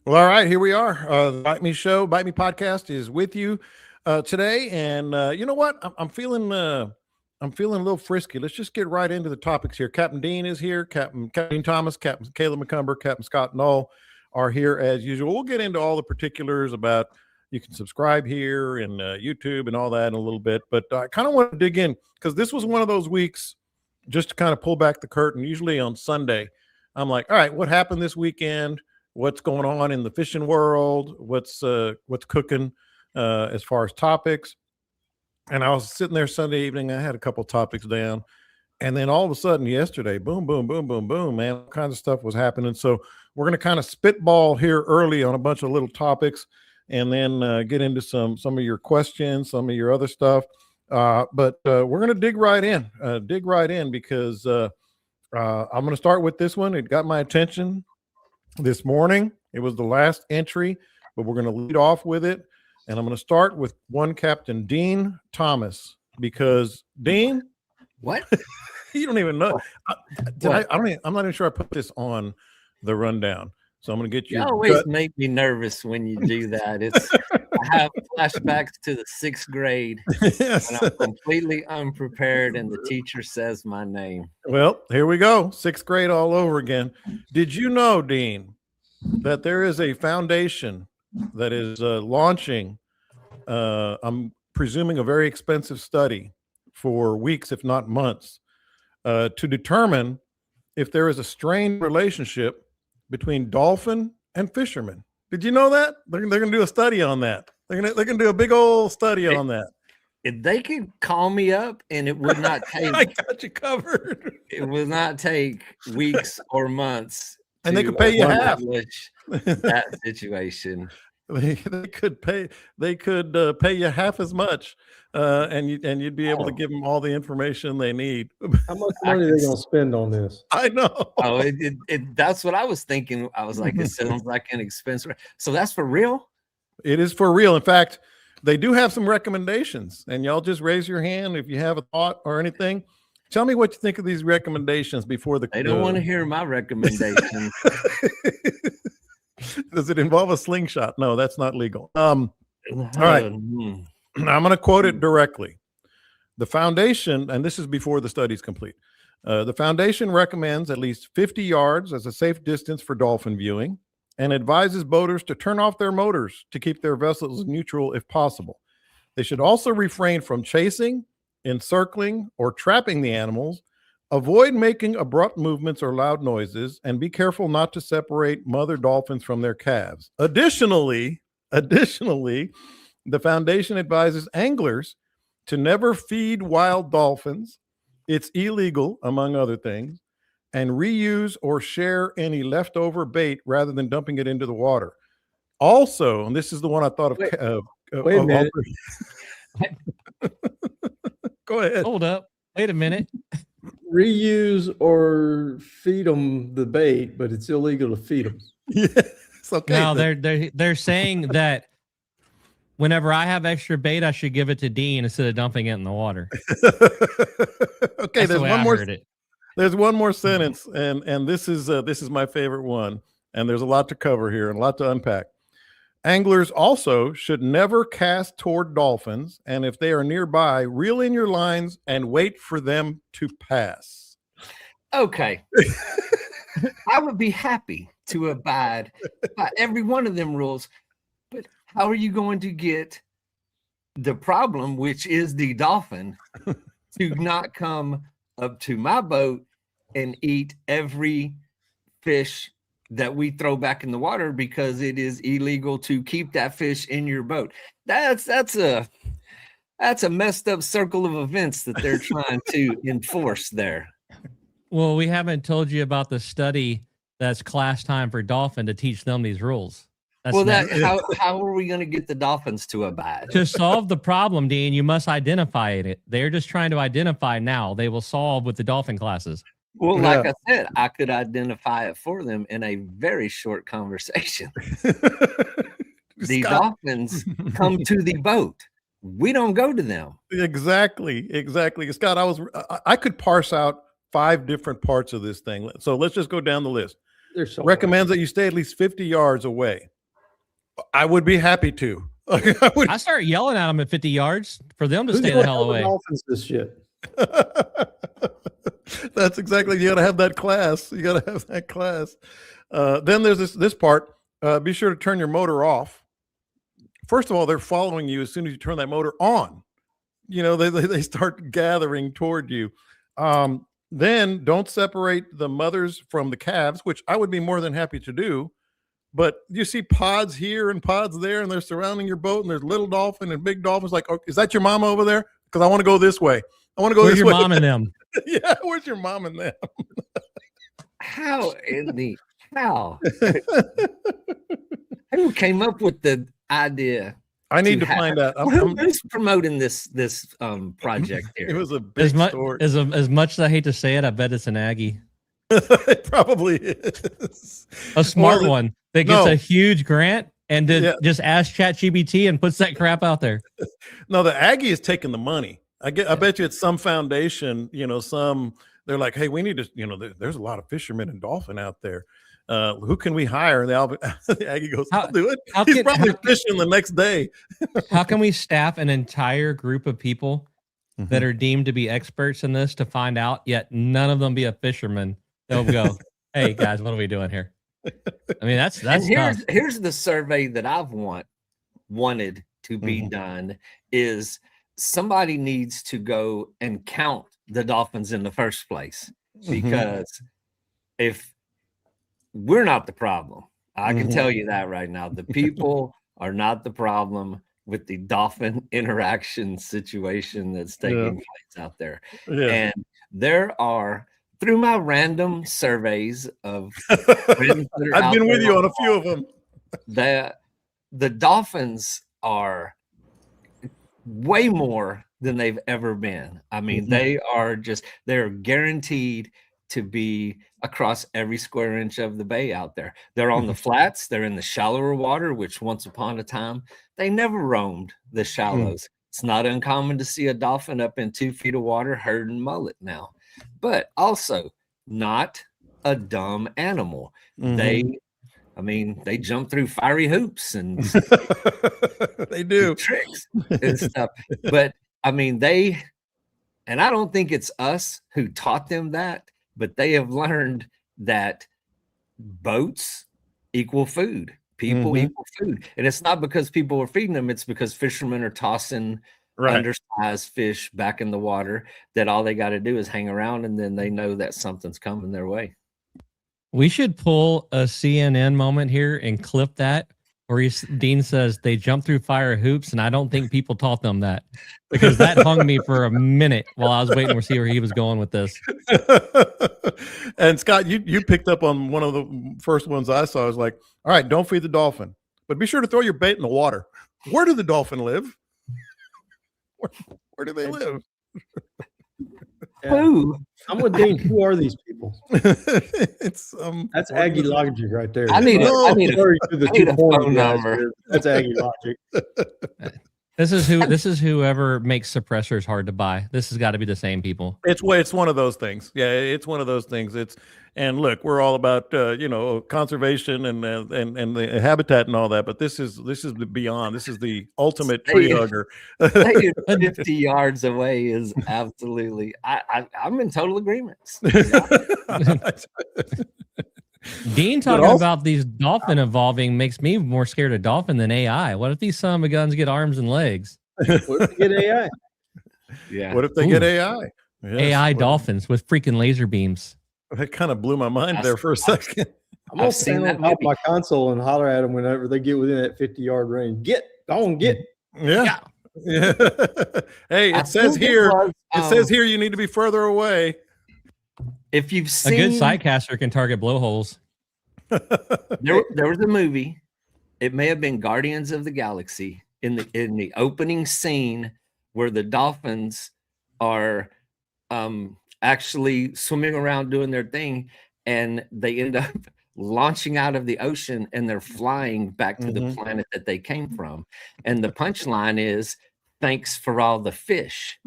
Well, all right, here we are. The Bite Me Show, Bite Me Podcast is with you today, and you know what? I'm feeling a little frisky. Let's just get right into the topics here. Captain Dean is here. Captain Dean Thomas, Captain Caleb McCumber, Captain Scott Knoll are here as usual. We'll get into all the particulars about you can subscribe here and YouTube and all that in a little bit, but I kind of want to dig in because this was one of those weeks just to kind of pull back the curtain. Usually on Sunday, I'm like, all right, what happened this weekend? What's going on in the fishing world, what's cooking as far as topics. And I was sitting there Sunday evening. I had a couple topics down, and then all of a sudden yesterday, boom, boom, boom, boom, boom, man, all kinds of stuff was happening. So we're going to kind of spitball here early on a bunch of little topics, and then get into some of your questions, some of your other stuff. But we're going to dig right in because I'm going to start with this one. It got my attention this morning. It was the last entry, but we're going to lead off with it. And I'm going to start with one Captain Dean Thomas because Dean, what? You don't even know. I'm not even sure I put this on the rundown. So I'm going to get you. You always make me nervous when you do that. I have flashbacks to the 6th grade. Yes. And I'm completely unprepared, and the teacher says my name. Well, here we go. 6th grade all over again. Did you know, Dean, that there is a foundation that is launching, I'm presuming, a very expensive study for weeks, if not months, to determine if there is a strained relationship between dolphin and fishermen? Did you know that? They're going to do a study on that. They're going to do a big old study on that. If they could call me up, and it would not take I got you covered. It would not take weeks or months. And they could pay you half. That situation. They could pay you half as much, and you'd be able to give them all the information they need. How much money are they going to spend on this? I know. Oh, that's what I was thinking. I was like, it sounds like an expense. So that's for real? It is for real. In fact, they do have some recommendations, and y'all just raise your hand if you have a thought or anything. Tell me what you think of these recommendations before the. They don't want to hear my recommendations. Does it involve a slingshot? No, that's not legal. All right. I'm going to quote it directly. The foundation, and this is before the study's complete. The foundation recommends at least 50 yards as a safe distance for dolphin viewing and advises boaters to turn off their motors to keep their vessels neutral if possible. They should also refrain from chasing, encircling, or trapping the animals. Avoid making abrupt movements or loud noises, and be careful not to separate mother dolphins from their calves. Additionally, the foundation advises anglers to never feed wild dolphins. It's illegal, among other things, and reuse or share any leftover bait rather than dumping it into the water. Also, and this is the one I thought of. Wait a minute. Go ahead. Hold up. Wait a minute. Reuse or feed them the bait, but it's illegal to feed them. Yes, okay. No, they're saying that whenever I have extra bait, I should give it to Dean instead of dumping it in the water. Okay, there's one more. There's one more sentence, and this is my favorite one, and there's a lot to cover here and a lot to unpack. Anglers also should never cast toward dolphins, and if they are nearby, reel in your lines and wait for them to pass. Okay. I would be happy to abide by every one of them rules, but how are you going to get the problem, which is the dolphin, to not come up to my boat and eat every fish that we throw back in the water because it is illegal to keep that fish in your boat? That's a messed up circle of events that they're trying to enforce there. Well, we haven't told you about the study that's class time for dolphin to teach them these rules. How are we going to get the dolphins to abide? To solve the problem, Dean, you must identify it. They're just trying to identify now. They will solve with the dolphin classes. Well, like I said, I could identify it for them in a very short conversation. The dolphins come to the boat. We don't go to them. Exactly. Scott, I could parse out 5 different parts of this thing. So let's just go down the list. They're so recommends that you stay at least 50 yards away. I would be happy to. I start yelling at them at 50 yards for them to stay the hell away. Dolphins this shit. That's exactly. You got to have that class. You got to have that class. Then there's this part. Be sure to turn your motor off. First of all, they're following you as soon as you turn that motor on. You know, they start gathering toward you. Then don't separate the mothers from the calves, which I would be more than happy to do. But you see pods here and pods there, and they're surrounding your boat, and there's little dolphin and big dolphins. Like, oh, is that your mama over there? Because I want to go this way. I want to go Where's this your way. mom and them? Yeah, where's your mom and them? How in the how? Who came up with the idea? I need to find out. Who's promoting this project here? It was a big story. As much as I hate to say it, I bet it's an Aggie. It probably is. A smart one that gets a huge grant and just ask ChatGPT and puts that crap out there. No, the Aggie is taking the money. I bet you it's some foundation, you know, they're like, hey, we need to, you know, there's a lot of fishermen and dolphin out there. Who can we hire? And the Aggie goes, I'll do it. He's probably fishing the next day. How can we staff an entire group of people that are deemed to be experts in this to find out, yet none of them be a fisherman? They'll go, hey guys, what are we doing here? I mean, that's here's the survey that I've wanted to be done is somebody needs to go and count the dolphins in the first place, because if we're not the problem, I can tell you that right now. The people are not the problem with the dolphin interaction situation that's taking place out there. And there are, through my random surveys of friends that are I've been with you on a few of them. The dolphins are way more than they've ever been. I mean, they're guaranteed to be across every square inch of the bay out there. They're on the flats, they're in the shallower water, which once upon a time, they never roamed the shallows. It's not uncommon to see a dolphin up in 2 feet of water herding mullet now, but also not a dumb animal. They jump through fiery hoops and they do tricks and stuff. But I mean, and I don't think it's us who taught them that, but they have learned that boats equal food, people equal food. And it's not because people are feeding them, it's because fishermen are tossing undersized fish back in the water, that all they got to do is hang around, and then they know that something's coming their way. We should pull a CNN moment here and clip that where Dean says they jump through fire hoops, and I don't think people taught them that, because that hung me for a minute while I was waiting to see where he was going with this. And Scott, you picked up on one of the first ones I saw. I was like, all right, don't feed the dolphin, but be sure to throw your bait in the water. Where do the dolphin live? Where do they live? Who? I'm with Dean. Who are these people? It's that's Aggie logic right there. I need a phone number. That's Aggie logic. This is whoever makes suppressors hard to buy. This has got to be the same people. It's one of those things. Yeah, it's one of those things. And look, we're all about conservation and the habitat and all that, but this is the beyond. This is the ultimate tree hugger. 50 yards away is absolutely. I'm in total agreement. Dean talking about these dolphin evolving makes me more scared of dolphin than AI. What if these son of a guns get arms and legs? What if they get AI? Yeah. What if they get AI? Yes. AI dolphins with freaking laser beams. That kind of blew my mind there for a second. I'm gonna stand on top of my console and holler at them whenever they get within that 50-yard range. Get. Yeah. Hey, it says here you need to be further away. If you've seen a good sidecaster can target blowholes. there was a movie. It may have been Guardians of the Galaxy in the opening scene where the dolphins are actually swimming around doing their thing, and they end up launching out of the ocean and they're flying back to the planet that they came from. And the punchline is, thanks for all the fish.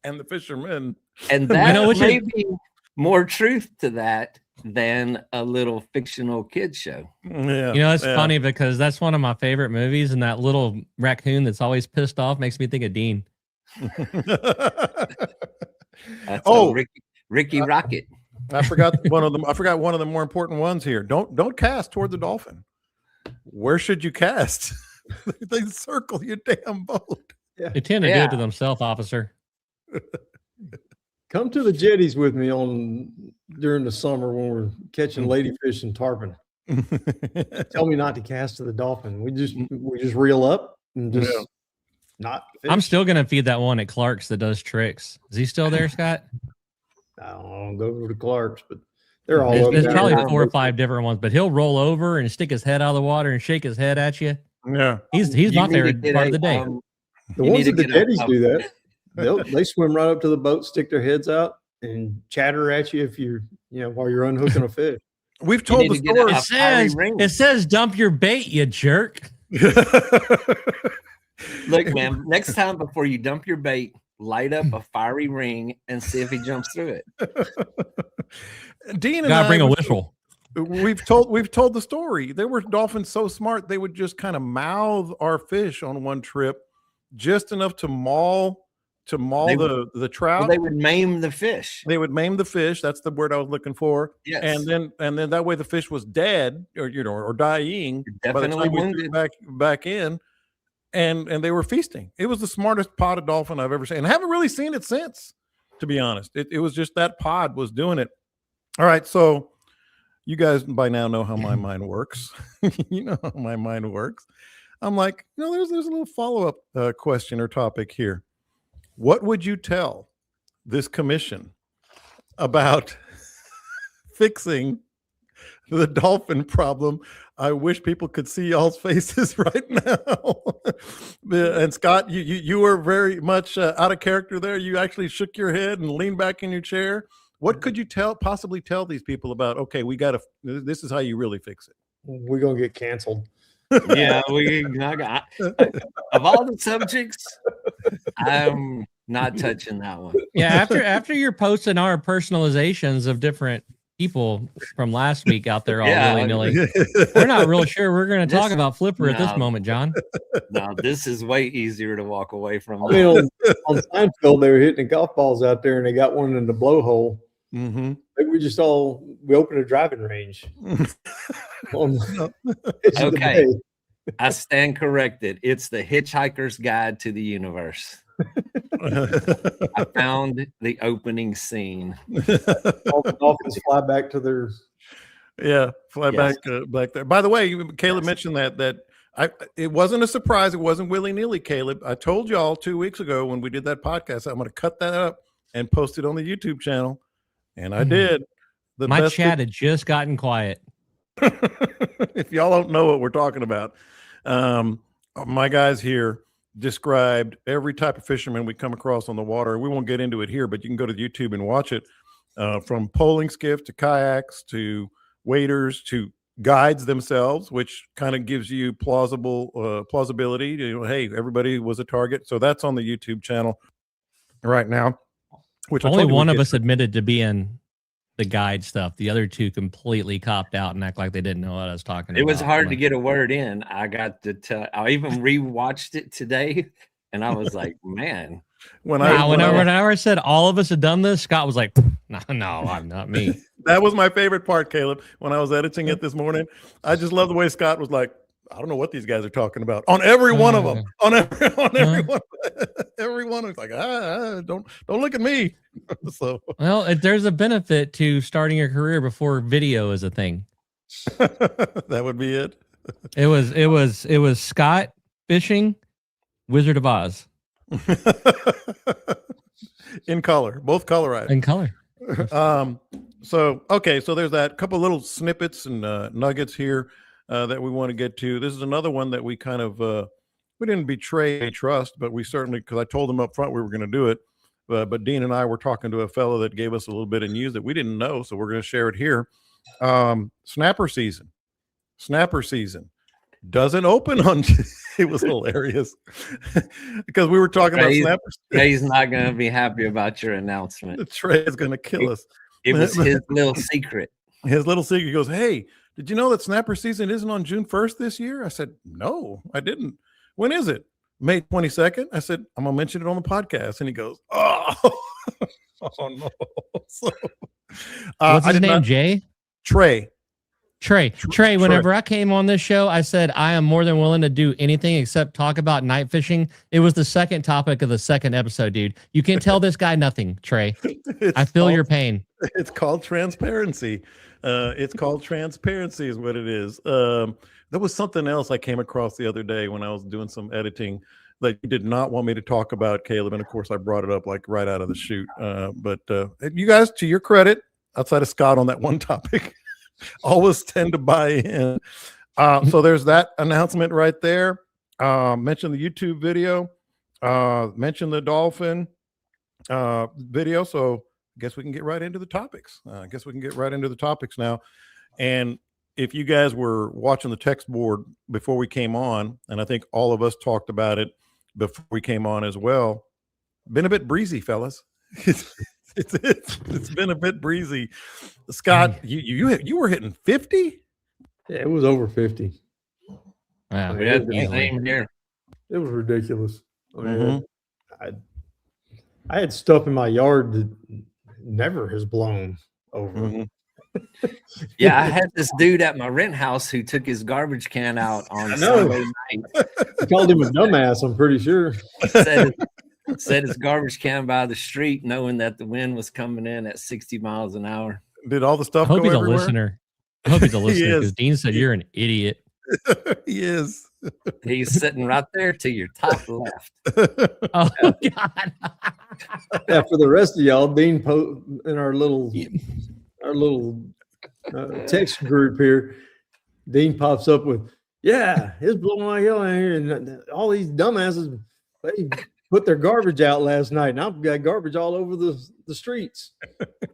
And the fishermen. And that may be more truth to that than a little fictional kids show. Yeah, You know, it's yeah. funny because that's one of my favorite movies, and that little raccoon that's always pissed off makes me think of Dean. That's Oh, Ricky Rocket. I forgot one of them. I forgot one of the more important ones here. Don't cast toward the dolphin. Where should you cast? They circle your damn boat. They tend to do it to themselves, officer. Come to the jetties with me during the summer when we're catching ladyfish and tarpon. Tell me not to cast to the dolphin. We just reel up and just not fish. I'm still gonna feed that one at Clark's that does tricks. Is he still there, Scott? I don't know, go to Clark's, but they're all There's over probably there. 4 or 5 different ones, but he'll roll over and stick his head out of the water and shake his head at you. Yeah, He's You not there need to part of get the day. The You ones need at to the get jetties do that. They swim right up to the boat, stick their heads out, and chatter at you if while you're unhooking a fish. we've told the need to get a story. fiery ring. It says dump your bait, you jerk. Look, man, next time before you dump your bait, light up a fiery ring and see if he jumps through it. Dean and Gotta I bring a was- whistle. We've told the story. There were dolphins so smart they would just kind of mouth our fish on one trip, just enough to maul the trout. Well, they would maim the fish. They would maim the fish. That's the word I was looking for. Yes. And then that way the fish was dead or dying. By the Definitely time we threw wounded. it back in, and they were feasting. It was the smartest pod of dolphin I've ever seen. And I haven't really seen it since, to be honest. It was just that pod was doing it. All right, so you guys by now know how my mind works. You know how my mind works. I'm like, there's a little follow-up question or topic here. What would you tell this commission about fixing the dolphin problem? I wish people could see y'all's faces right now. And Scott, you were very much out of character there. You actually shook your head and leaned back in your chair. What could you possibly tell these people about? Okay, this is how you really fix it. We're gonna get canceled. Yeah, of all the subjects, I'm not touching that one. Yeah, after you're posting our personalizations of different people from last week out there all willy-nilly, we're not real sure we're going to talk about Flipper at this moment, John. No, this is way easier to walk away from. I mean, on Seinfeld, they were hitting the golf balls out there, and they got one in the blowhole. Mm-hmm. We opened a driving range. Okay, I stand corrected. It's the Hitchhiker's Guide to the Universe. I found the opening scene. Dolphins fly back to their. Yeah, fly back there. By the way, Caleb mentioned that it wasn't a surprise. It wasn't willy-nilly, Caleb. I told y'all 2 weeks ago when we did that podcast, I'm going to cut that up and post it on the YouTube channel. And I did. My chat had just gotten quiet. If y'all don't know what we're talking about, my guys here described every type of fisherman we come across on the water. We won't get into it here, but you can go to YouTube and watch it, from poling skiff to kayaks to waders to guides themselves, which kind of gives you plausibility. Hey, everybody was a target. So that's on the YouTube channel right now. Which only one of us admitted to being the guide stuff. The other two completely copped out and act like they didn't know what I was talking about. It was hard to get a word in. I got to tell. I even rewatched it today, and I was like, man. Whenever I said all of us had done this, Scott was like, no, I'm not me. That was my favorite part, Caleb. When I was editing it this morning, I just love the way Scott was like, I don't know what these guys are talking about. On every one of them. On every one. Every one of them. Like, don't look at me. So well, there's a benefit to starting your career before video is a thing. That would be it. It was Scott fishing Wizard of Oz. In color, both colorized. In color. So there's that couple little snippets and nuggets here that we want to get to. This is another one that we kind of we didn't betray trust, but we certainly, because I told them up front we were going to do it. But Dean and I were talking to a fellow that gave us a little bit of news that we didn't know, so we're going to share it here. Snapper season doesn't open on. It was hilarious because we were talking about snappers. Trey's not going to be happy about your announcement. Trey is going to kill us. It was his little secret. his little secret. He goes, "Hey, did you know that snapper season isn't on June 1st this year?" I said, "No, I didn't. When is it?" May 22nd. I said, "I'm gonna mention it on the podcast." And he goes, "Oh, oh no." So, What's his name? Jay? Trey. Trey, whenever I came on this show, I said I am more than willing to do anything except talk about night fishing. It was the second topic of the second episode, dude. You can't tell this guy nothing, Trey. I feel your pain. It's called transparency. It's called transparency is what it is. There was something else I came across the other day when I was doing some editing that you did not want me to talk about, Caleb. And of course, I brought it up like right out of the chute. But you guys, to your credit, outside of Scott on that one topic, always tend to buy in. So there's that announcement right there. Mention the YouTube video. Mention the dolphin video. So I guess we can get right into the topics. Now. And if you guys were watching the text board before we came on, and I think all of us talked about it before we came on as well, been a bit breezy, fellas. It's been a bit breezy. Scott, you were hitting 50? Yeah, it was over 50. Wow, same here. It was ridiculous. I mean, I had stuff in my yard that never has blown over. Yeah, I had this dude at my rent house who took his garbage can out on Sunday night. I called him a dumbass, I'm pretty sure. Set his garbage can by the street, knowing that the wind was coming in at 60 miles an hour. Did all the stuff I hope go he's everywhere? a listener. I hope he's a listener because Dean said you're an idiot. He is. He's sitting right there to your top left. Oh God! Yeah, for the rest of y'all, Dean in our little text group here, Dean pops up with, "Yeah, it's blowing like hell in here, and all these dumbasses they put their garbage out last night, and I've got garbage all over the streets."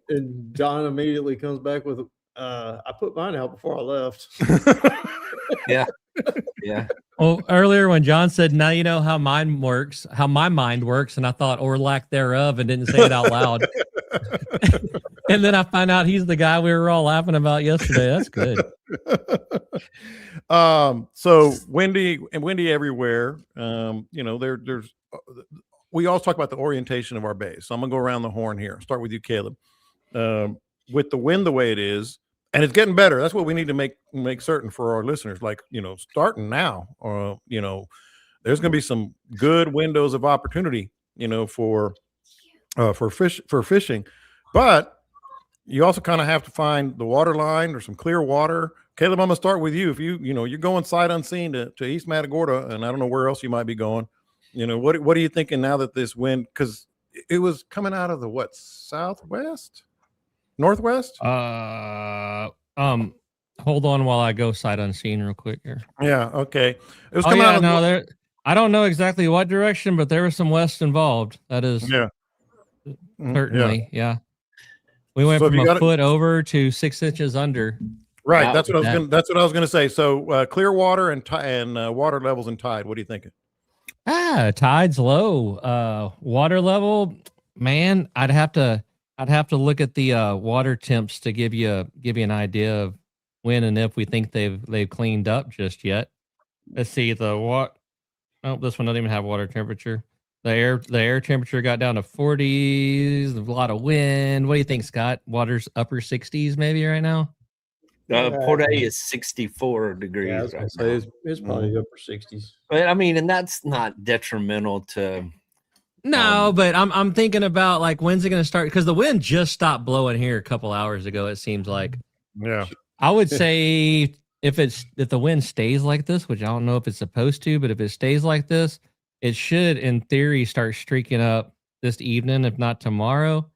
And John immediately comes back with, "I put mine out before I left." Yeah. Well, earlier when John said, "Now you know how my mind works," and I thought, "or lack thereof," and didn't say it out loud. And then I find out he's the guy we were all laughing about yesterday. That's good. So windy everywhere. There's we always talk about the orientation of our bays. So I'm gonna go around the horn here. Start with you, Caleb. With the wind the way it is, and it's getting better. That's what we need to make certain for our listeners. Like, starting now, there's going to be some good windows of opportunity, for fishing. But you also kind of have to find the water line or some clear water. Caleb, I'm going to start with you. If you're going sight unseen to East Matagorda, and I don't know where else you might be going. What are you thinking now that this wind, because it was coming out of the southwest? Northwest? Hold on while I go sight unseen real quick here. Yeah, okay. It was coming out of there. I don't know exactly what direction, but there was some west involved. That is certainly, yeah. We went from a foot over to 6 inches under. Right, that's what I was gonna say. So clear water and water levels and tide. What are you thinking? Tide's low. Water level, man, I'd have to look at the water temps to give you an idea of when and if we think they've cleaned up just yet. Let's see this one doesn't even have water temperature. The air temperature got down to 40s. A lot of wind. What do you think, Scott? Water's upper 60s maybe right now. Port A is 64 degrees. Yeah, I was gonna say it's probably upper 60s. But I mean, and that's not detrimental to. No, but I'm thinking about like when's it going to start? Because the wind just stopped blowing here a couple hours ago. It seems like. Yeah. I would say if the wind stays like this, which I don't know if it's supposed to, but if it stays like this, it should, in theory, start streaking up this evening, if not tomorrow.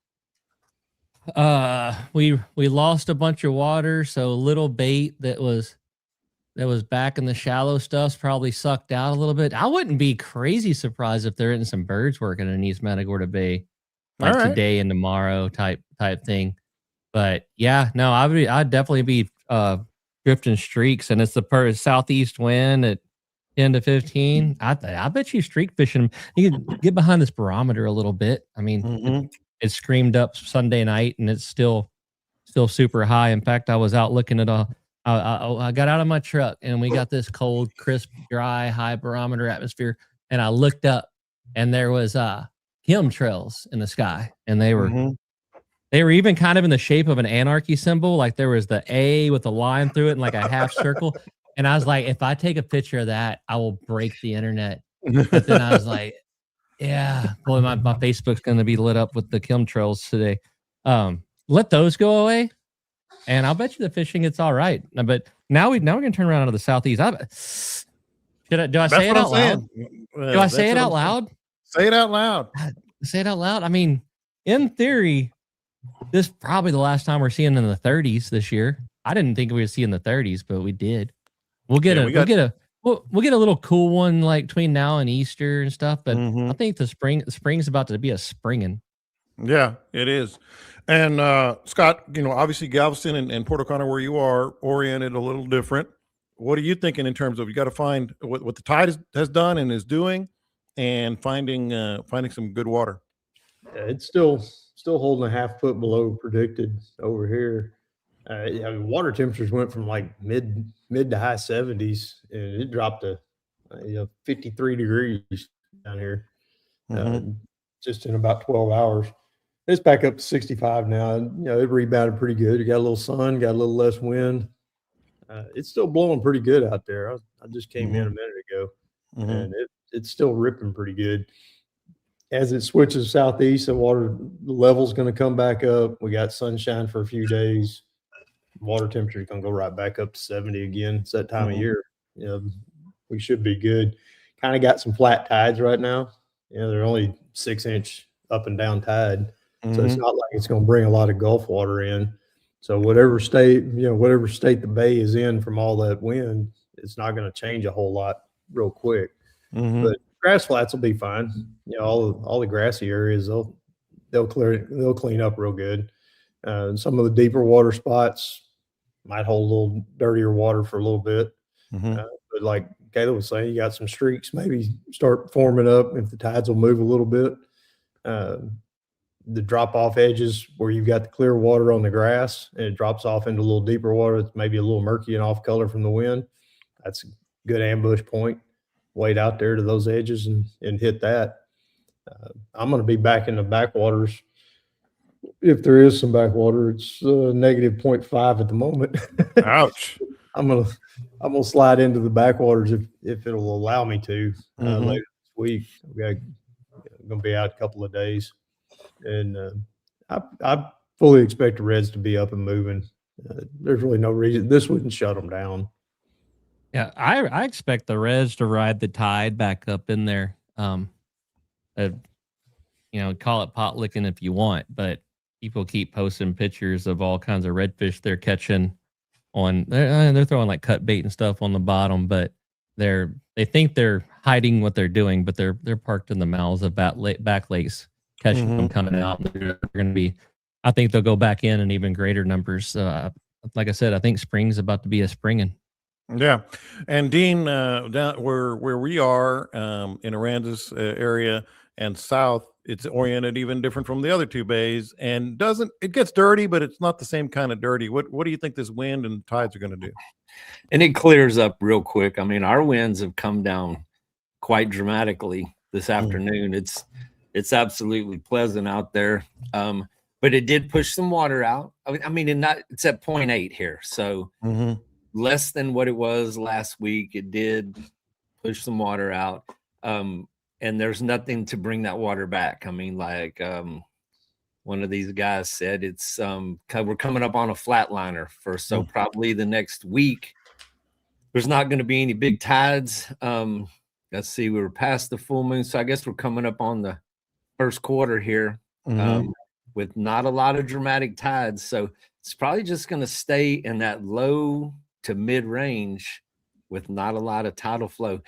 We lost a bunch of water, so little bait that was back in the shallow stuff's probably sucked out a little bit. I wouldn't be crazy surprised if there isn't some birds working in East Matagorda Bay like today and tomorrow type thing. But yeah, no, I'd definitely be drifting streaks, and it's the southeast wind at 10 to 15. I bet you streak fishing. You can get behind this barometer a little bit. I mean, it screamed up Sunday night, and it's still still super high. In fact, I was out looking at I got out of my truck and we got this cold, crisp, dry, high barometer atmosphere. And I looked up and there was chemtrails in the sky. And they were even kind of in the shape of an anarchy symbol. Like there was the A with a line through it and like a half circle. And I was like, if I take a picture of that, I will break the internet. But then I was like, yeah, boy, my Facebook's going to be lit up with the chemtrails today. Let those go away, and I'll bet you the fishing it's all right. But now we're going to turn around to the southeast. Do I say it out loud? Do I say it out loud? Say it out loud. Say it out loud. I mean, in theory, this is probably the last time we're seeing in the 30s this year. I didn't think we would see in the 30s, but we did. We'll get a little cool one like between now and Easter and stuff. But I think the spring's about to be a springing. Yeah, it is. And Scott, obviously Galveston and Port O'Connor, where you are, oriented a little different. What are you thinking in terms of you got to find what the tide has done and is doing, and finding some good water? It's still holding a half foot below predicted over here. Water temperatures went from like mid to high 70s, and it dropped to 53 degrees down here just in about 12 hours. It's back up to 65 now, and it rebounded pretty good. You got a little sun, got a little less wind. It's still blowing pretty good out there. I just came in a minute ago, and it's still ripping pretty good. As it switches southeast, the water level's going to come back up. We got sunshine for a few days. Water temperature is going to go right back up to 70 again. It's that time of year. We should be good. Kind of got some flat tides right now. They're only 6-inch up and down tide. So it's not like it's going to bring a lot of Gulf water in. So whatever state the bay is in from all that wind, it's not going to change a whole lot real quick. But grass flats will be fine. All the grassy areas, they'll clean up real good. Some of the deeper water spots might hold a little dirtier water for a little bit. But like Caleb was saying, you got some streaks maybe start forming up if the tides will move a little bit. The drop off edges where you've got the clear water on the grass and it drops off into a little deeper water, it's maybe a little murky and off color from the wind. That's a good ambush point. Wade out there to those edges and hit that. I'm going to be back in the backwaters. If there is some backwater, it's negative 0.5 at the moment. Ouch. I'm gonna slide into the backwaters if it'll allow me to later this week. I'm gonna be out a couple of days, and I fully expect the Reds to be up and moving. There's really no reason this wouldn't shut them down. Yeah, I expect the Reds to ride the tide back up in there. Call it pot licking if you want, but people keep posting pictures of all kinds of redfish they're catching on. They're throwing like cut bait and stuff on the bottom, but they think they're hiding what they're doing, but they're parked in the mouths of back lakes, catching them coming out. They're going to be. I think they'll go back in even greater numbers. Like I said, I think spring's about to be a springing. Yeah, and Dean, down where we are in Aranda's area and south, it's oriented even different from the other two bays, and it gets dirty, but it's not the same kind of dirty. What do you think this wind and tides are going to do? And it clears up real quick. I mean, our winds have come down quite dramatically this afternoon. It's absolutely pleasant out there, but it did push some water out. I mean, it's at 0.8 here, so. Less than what it was last week. It did push some water out. And there's nothing to bring that water back. I mean, like one of these guys said, it's we're coming up on a flatliner so probably the next week, there's not going to be any big tides. Let's see, we were past the full moon. So I guess we're coming up on the first quarter here with not a lot of dramatic tides. So it's probably just going to stay in that low to mid-range with not a lot of tidal flow.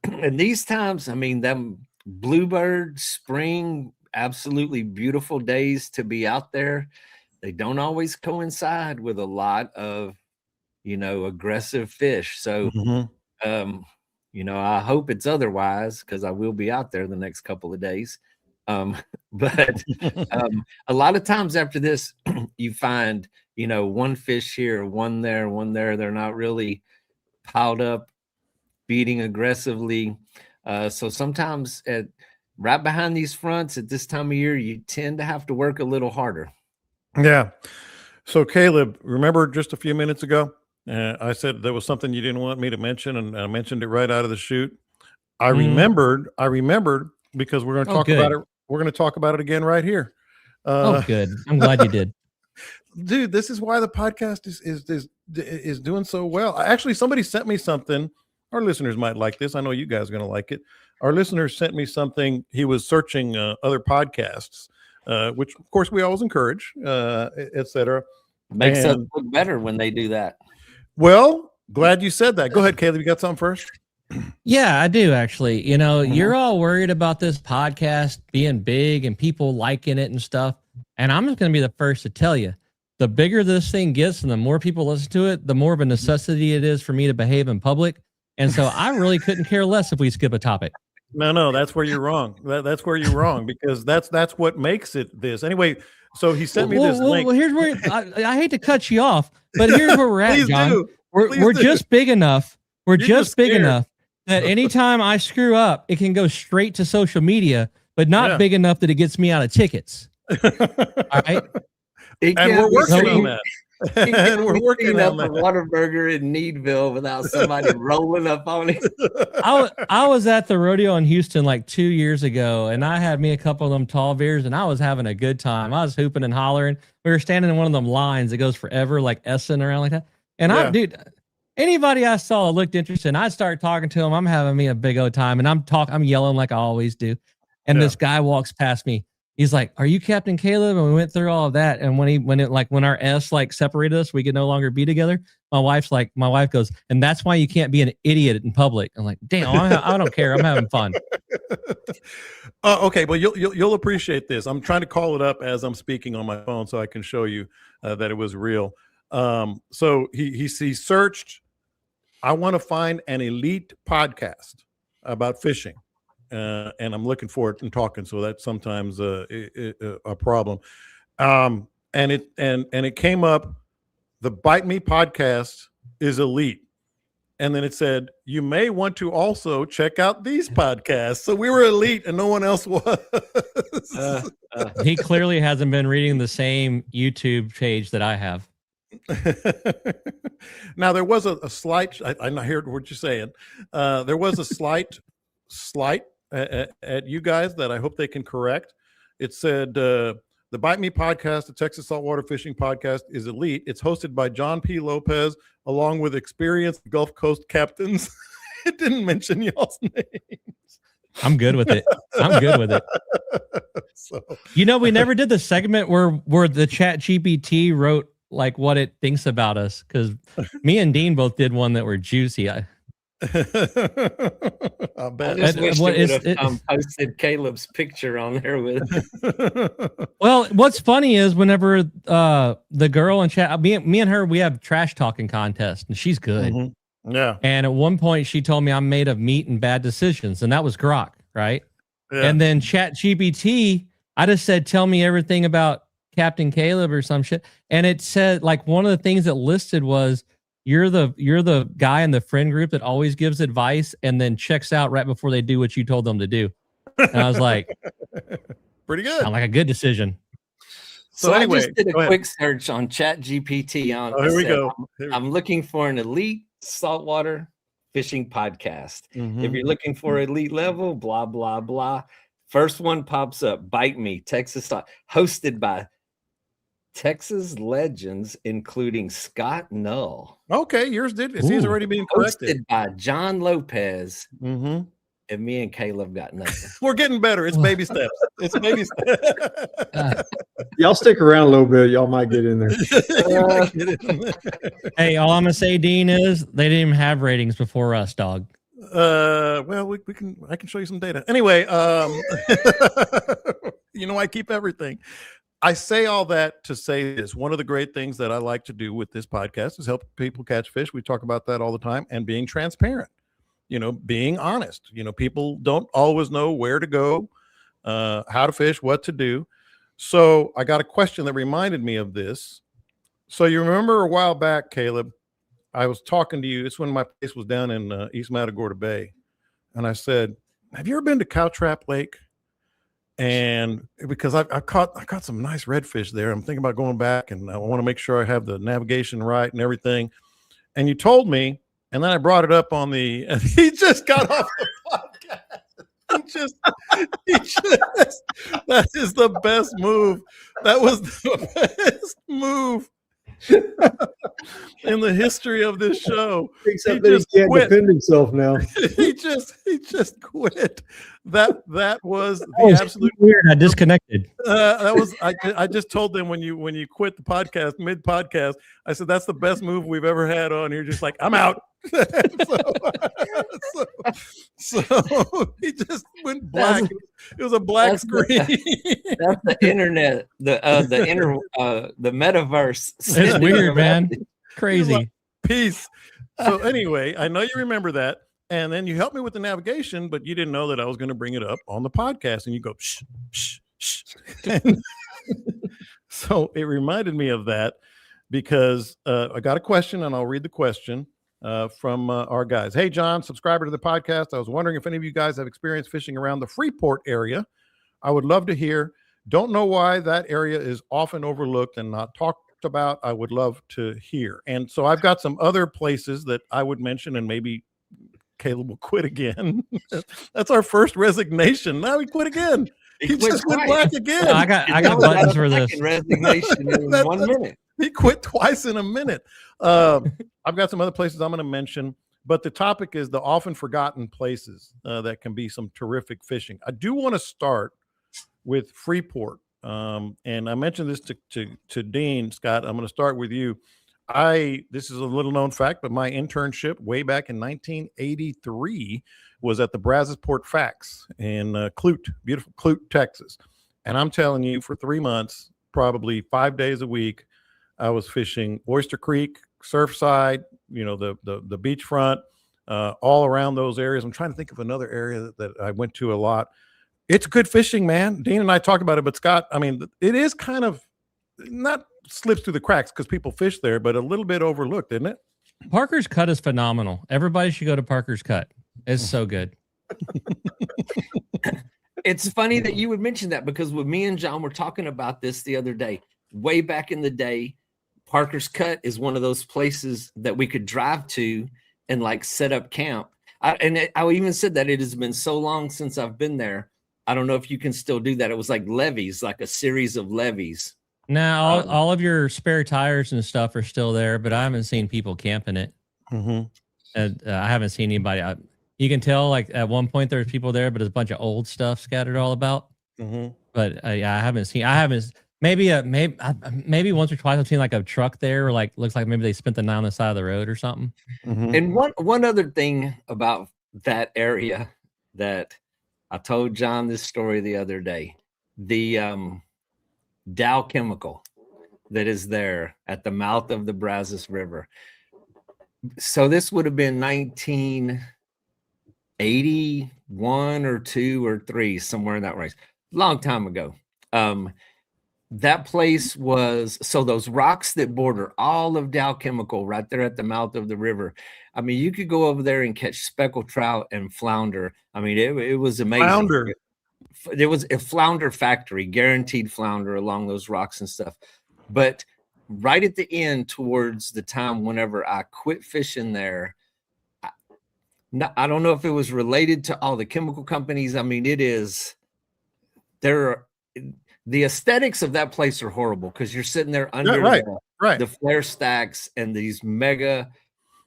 And these times, I mean, them bluebird spring, absolutely beautiful days to be out there. They don't always coincide with a lot of, aggressive fish. So, I hope it's otherwise because I will be out there the next couple of days. But a lot of times after this, you find, one fish here, one there, one there. They're not really piled up, feeding aggressively. So sometimes right behind these fronts at this time of year, you tend to have to work a little harder. Yeah. So Caleb, remember just a few minutes ago, I said there was something you didn't want me to mention, and I mentioned it right out of the chute. I remembered because we're going to talk about it. We're going to talk about it again right here. Good. I'm glad you did. Dude, this is why the podcast is doing so well. Actually, somebody sent me something. Our listeners might like this. I know you guys are going to like it. Our listeners sent me something. He was searching other podcasts, which of course we always encourage, etc. Makes us look better when they do that. Well, glad you said that. Go ahead, Caleb. You got something first? Yeah, I do actually. You're all worried about this podcast being big and people liking it and stuff. And I'm just going to be the first to tell you, the bigger this thing gets and the more people listen to it, the more of a necessity it is for me to behave in public. And so I really couldn't care less if we skip a topic. No, that's where you're wrong. That's where you're wrong, because that's what makes it this. Anyway, so he sent me this link. Well, here's where I hate to cut you off, but here's where we're at, John. We're just big enough. We're just big enough that anytime I screw up, it can go straight to social media, but not big enough that it gets me out of tickets. All right. And we're working on that. And we're working on that. Whataburger in Needville without somebody rolling up on it. I was at the rodeo in Houston like 2 years ago, and I had me a couple of them tall beers, and I was having a good time. I was hooping and hollering. We were standing in one of them lines that goes forever, like Essen around like that. And dude, anybody I saw looked interested. I'd start talking to them. I'm having me a big old time, and I'm yelling like I always do. And this guy walks past me. He's like, "Are you Captain Caleb?" And we went through all of that. And when our S separated us, we could no longer be together. My wife goes, "And that's why you can't be an idiot in public." I'm like, "Damn, I don't care. I'm having fun." Okay, well, you'll appreciate this. I'm trying to call it up as I'm speaking on my phone so I can show you that it was real. So he searched, I want to find an elite podcast about fishing. And I'm looking for it and talking, so that's sometimes a problem. And it came up, the Bite Me podcast is elite, and then it said you may want to also check out these podcasts. So we were elite, and no one else was. He clearly hasn't been reading the same YouTube page that I have. Now there was a slight. I heard what you're saying. There was a slight at you guys that I hope they can correct. It said the Bite Me podcast, the Texas Saltwater Fishing Podcast, is elite. It's hosted by John P. Lopez along with experienced Gulf Coast captains. It didn't mention y'all's names. I'm good with it. So, we never did the segment where the Chat GPT wrote like what it thinks about us, because me and Dean both did one that were juicy. I bet. I just wish it posted Caleb's picture on there with it. Well, what's funny is whenever the girl in chat, me and her, we have trash talking contest, and she's good. Mm-hmm. Yeah. And at one point, she told me I'm made of meat and bad decisions, and that was Grok, right? Yeah. And then Chat GPT, I just said, "Tell me everything about Captain Caleb" or some shit, and it said like one of the things it listed was, You're the guy in the friend group that always gives advice and then checks out right before they do what you told them to do. And I was like, pretty good. Sound like a good decision. So anyway, I just did a quick search on Chat GPT. Here we go. I'm looking for an elite saltwater fishing podcast. Mm-hmm. If you're looking for elite level, blah, blah, blah. First one pops up, Bite Me, Texas, hosted by Texas legends, including Scott Null. Okay, yours did. He's already being corrected. Hosted by John Lopez. Mm-hmm. And me and Caleb got nothing. We're getting better. It's baby steps. It's baby steps. Y'all stick around a little bit. Y'all might get in there. Hey, all I'm gonna say, Dean, is they didn't even have ratings before us, dog. Well, I can show you some data. Anyway, I keep everything. I say all that to say this. One of the great things that I like to do with this podcast is help people catch fish. We talk about that all the time, and being transparent, being honest. People don't always know where to go how to fish, what to do. So I got a question that reminded me of this. So you remember a while back, Caleb, I was talking to you. It's when my place was down in East Matagorda Bay. And I said, have you ever been to Cowtrap Lake? And because I caught some nice redfish there. I'm thinking about going back, and I want to make sure I have the navigation right and everything. And you told me, and then I brought it up on the, and he just got off the podcast. He just, that is the best move. That was the best move in the history of this show. Except that he can't defend himself now. he just quit. That was the absolute weird. I disconnected. That was I just told them when you quit the podcast mid podcast, I said that's the best move we've ever had on here. Just like, I'm out. so he just went black. It was a black screen. That's the internet, the metaverse. It's weird, man. Crazy. Like, peace. So anyway, I know you remember that. And then you helped me with the navigation, but you didn't know that I was going to bring it up on the podcast. And you go, shh, shh, shh. So it reminded me of that because I got a question, and I'll read the question from our guys. Hey, John, subscriber to the podcast. I was wondering if any of you guys have experience fishing around the Freeport area. I would love to hear. Don't know why that area is often overlooked and not talked about. I would love to hear. And so I've got some other places that I would mention, and maybe Caleb will quit again. That's our first resignation. Now he quit again. He just went black again. I got buttons for this. Resignation in 1 minute. He quit twice in a minute. I've got some other places I'm going to mention, but the topic is the often forgotten places that can be some terrific fishing. I do want to start with Freeport. And I mentioned this to Dean, Scott. I'm going to start with you. This is a little known fact, but my internship way back in 1983 was at the Brazosport Facts in Clute, beautiful Clute, Texas. And I'm telling you, for 3 months, probably 5 days a week, I was fishing Oyster Creek, Surfside, the beachfront, all around those areas. I'm trying to think of another area that I went to a lot. It's good fishing, man. Dean and I talked about it, but Scott, I mean, it is kind of not slips through the cracks because people fish there, but a little bit overlooked, isn't it? Parker's Cut is phenomenal. Everybody should go to Parker's Cut. It's so good. It's funny that you would mention that because when me and John were talking about this the other day, way back in the day, Parker's Cut is one of those places that we could drive to and like set up camp. I even said that it has been so long since I've been there. I don't know if you can still do that. It was like levees, like a series of levees. Now, all of your spare tires and stuff are still there, but I haven't seen people camping it. Mm-hmm. And I haven't seen anybody. You can tell, like, at one point there's people there, but there's a bunch of old stuff scattered all about. Mm-hmm. But yeah, I haven't. Maybe once or twice I've seen like a truck there, or like looks like maybe they spent the night on the side of the road or something. Mm-hmm. And one other thing about that area that I told John this story the other day, the Dow Chemical that is there at the mouth of the Brazos River. So this would have been 1981 or 2 or 3, somewhere in that range, long time ago. That place was, so those rocks that border all of Dow Chemical right there at the mouth of the river. I mean, you could go over there and catch speckled trout and flounder. I mean, it was amazing. Flounder. There was a flounder factory, guaranteed flounder along those rocks and stuff. But right at the end, towards the time whenever I quit fishing there, I don't know if it was related to all the chemical companies. I mean, the aesthetics of that place are horrible because you're sitting there under the flare stacks and these mega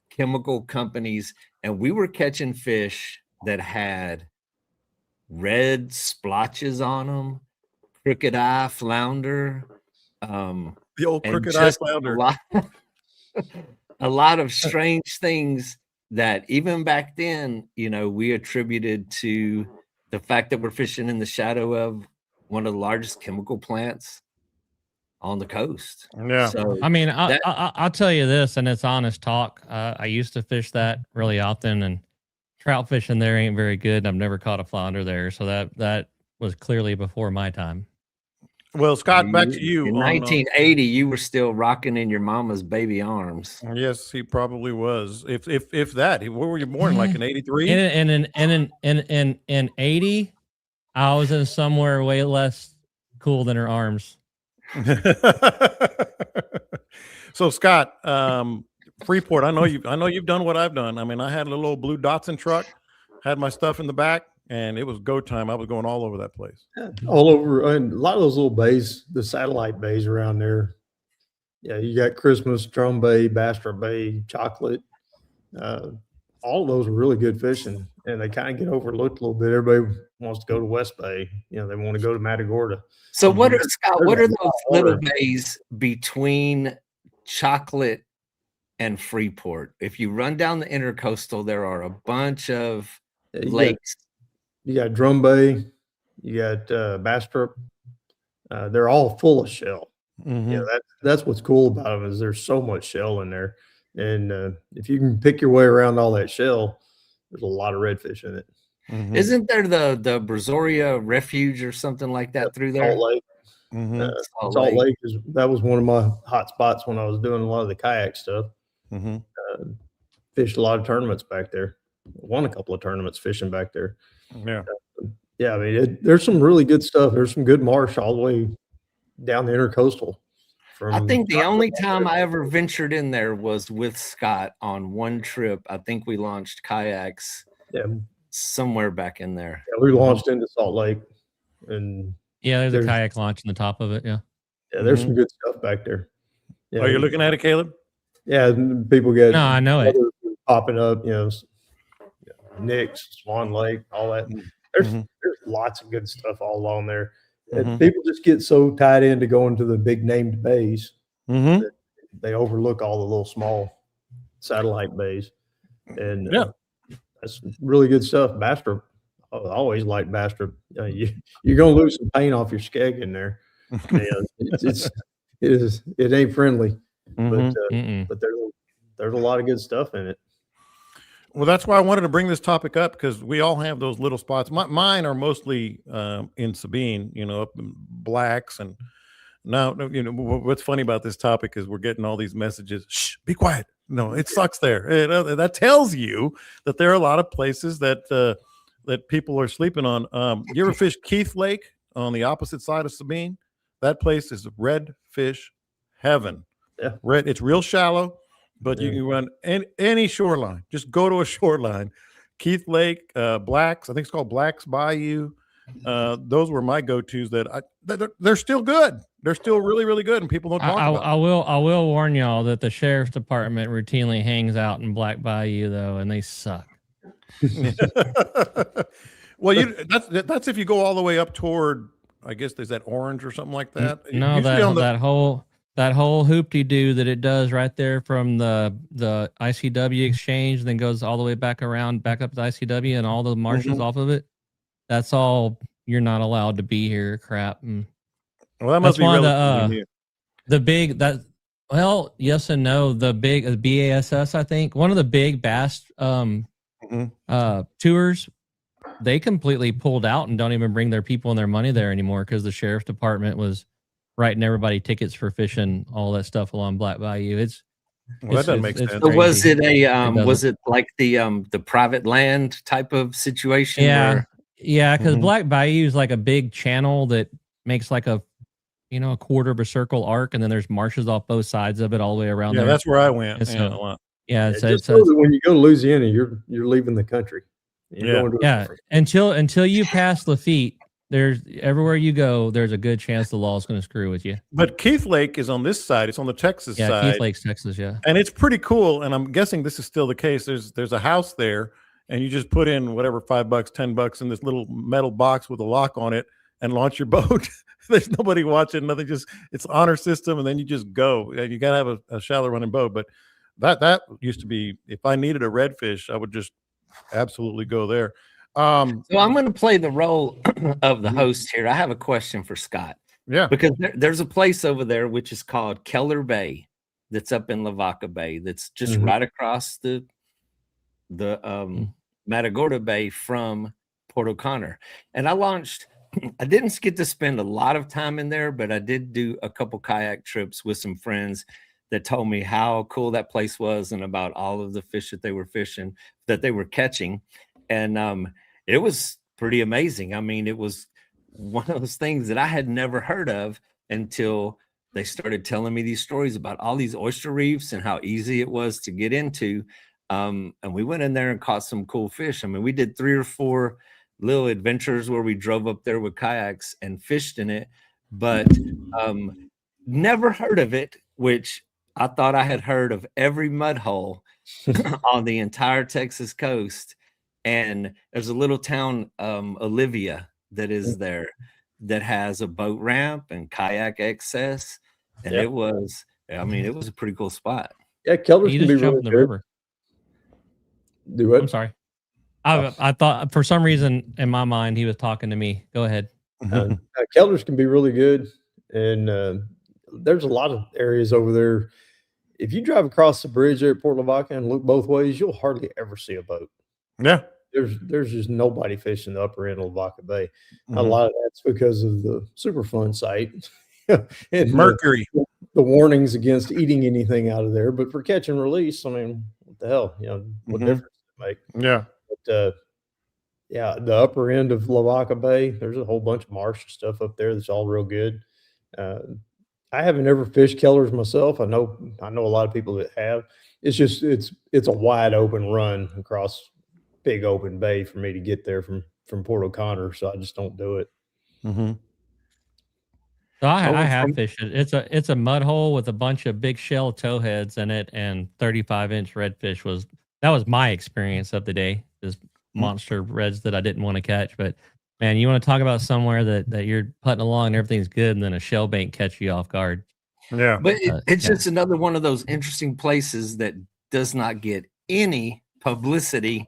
chemical companies, and we were catching fish that had red splotches on them, crooked eye flounder, the old crooked eye flounder, a lot of strange things that even back then, we attributed to the fact that we're fishing in the shadow of one of the largest chemical plants on the coast. Yeah. So I mean, I'll tell you this, and it's honest talk. I used to fish that really often, and trout fishing there ain't very good. I've never caught a flounder there. So that was clearly before my time. Well, Scott, back to you. In on, 1980, you were still rocking in your mama's baby arms. yes, he probably was. If that, where were you born? Like in '83? In 80, I was in somewhere way less cool than her arms. So Scott, Freeport, I know you've done what I've done. I mean, I had a little old blue Datsun truck, had my stuff in the back, and it was go time. I was going all over that place. All over, and a lot of those little bays, the satellite bays around there. Yeah, you got Christmas, Drum Bay, Bastrop Bay, Chocolate. All of those are really good fishing, and they kind of get overlooked a little bit. Everybody wants to go to West Bay. You know, they want to go to Matagorda. So what are Scott? What are those little water. bays between Chocolate and Freeport? If you run down the intercoastal, there are a bunch of lakes. You got Drum Bay, you got Bastrop. They're all full of shell. Mhm. Yeah, that's what's cool about them is there's so much shell in there, and if you can pick your way around all that shell, there's a lot of redfish in it. Mhm. Isn't there the Brazoria Refuge or something like that through there? Salt Lake. Mhm. Salt Lake that was one of my hot spots when I was doing a lot of the kayak stuff. Mhm. Fished a lot of tournaments back there. Won a couple of tournaments fishing back there. Yeah. Yeah, I mean, there's some really good stuff. There's some good marsh all the way down the intercoastal. I think the only time I ever ventured in there was with Scott on one trip. I think we launched kayaks somewhere back in there. Yeah, we launched into Salt Lake, and there's a kayak launch in the top of it. Yeah, there's some good stuff back there. Yeah, Are you looking at it, Caleb? Yeah, people get no, I know it popping up. You know, Nick's, Swan Lake, all that. There's lots of good stuff all along there. And people just get so tied into going to the big named bays that they overlook all the little small satellite bays. And that's really good stuff. Bastrop, I always like Bastrop. You're going to lose some paint off your skeg in there. It ain't friendly, but there's a lot of good stuff in it. Well, that's why I wanted to bring this topic up, because we all have those little spots. Mine are mostly in Sabine, up in Blacks. And now, what's funny about this topic is we're getting all these messages. Shh, be quiet. No, it sucks there. That tells you that there are a lot of places that people are sleeping on. You ever fish Keith Lake on the opposite side of Sabine? That place is redfish heaven. Yeah. It's real shallow. But you can run any shoreline. Just go to a shoreline. Keith Lake, Blacks. I think it's called Blacks Bayou. Those were my go-tos. They're still good. They're still really, really good, and people don't talk about. I will warn y'all that the sheriff's department routinely hangs out in Black Bayou though, and they suck. Well, that's if you go all the way up toward. I guess there's that Orange or something like that. No, that whole hoop-de-doo that it does right there from the ICW exchange, and then goes all the way back around, back up to the ICW, and all the marshes off of it. That's all. You're not allowed to be here. Crap. Well, that must be the big that. Well, yes and no. The big BASS, I think, one of the big bass tours. They completely pulled out and don't even bring their people and their money there anymore because the sheriff's department was writing everybody tickets for fishing all that stuff along Black Bayou. That doesn't make sense. So was it was it like the private land type of situation? Yeah, because Black Bayou is like a big channel that makes like a quarter of a circle arc, and then there's marshes off both sides of it all the way around. Yeah, that's where I went. Just know that when you go to Louisiana, you're leaving the country. Until you pass Lafitte, there's everywhere you go, there's a good chance the law is going to screw with you. But Keith Lake is on this side. It's on the Texas side. Yeah, Keith Lake's Texas, yeah. And it's pretty cool. And I'm guessing this is still the case. There's a house there, and you just put in whatever, $5, $10 in this little metal box with a lock on it and launch your boat. There's nobody watching, nothing. Just it's honor system, and then you just go. You got to have a shallow running boat. But that used to be, if I needed a redfish, I would just absolutely go there. So I'm going to play the role of the host here. I have a question for Scott. Yeah, because there's a place over there which is called Keller Bay, that's up in Lavaca Bay. That's just right across the Matagorda Bay from Port O'Connor. And I launched I didn't get to spend a lot of time in there, but I did do a couple kayak trips with some friends that told me how cool that place was and about all of the fish that they were fishing, that they were catching. And it was pretty amazing. I mean, it was one of those things that I had never heard of until they started telling me these stories about all these oyster reefs and how easy it was to get into. And we went in there and caught some cool fish. I mean, we did 3 or 4 little adventures where we drove up there with kayaks and fished in it, but never heard of it, which I thought I had heard of every mud hole on the entire Texas coast. And there's a little town, Olivia, that is there that has a boat ramp and kayak access. And it was, I mean, it was a pretty cool spot. Yeah, Kelders You can just be jump really in the good. river. Do what? I'm sorry. I thought for some reason in my mind he was talking to me. Go ahead. Kelders can be really good, and there's a lot of areas over there. If you drive across the bridge there at Port Lavaca and look both ways, you'll hardly ever see a boat. Yeah. There's just nobody fishing the upper end of Lavaca Bay. A lot of that's because of the Superfund site and Mercury. The warnings against eating anything out of there. But for catch and release, I mean, what the hell? You know, what difference does it make? Yeah. But yeah, the upper end of Lavaca Bay, there's a whole bunch of marsh stuff up there that's all real good. I haven't ever fished Kellers myself. I know a lot of people that have. It's just it's a wide open run across big open bay for me to get there from Port O'Connor, so I just don't do it. So I have fished it. It's a mud hole with a bunch of big shell towheads in it, and 35-inch redfish was my experience of the day. This monster reds that I didn't want to catch. But man, you want to talk about somewhere that you're putting along and everything's good, and then a shell bank catch you off guard. Yeah. But it's just another one of those interesting places that does not get any publicity.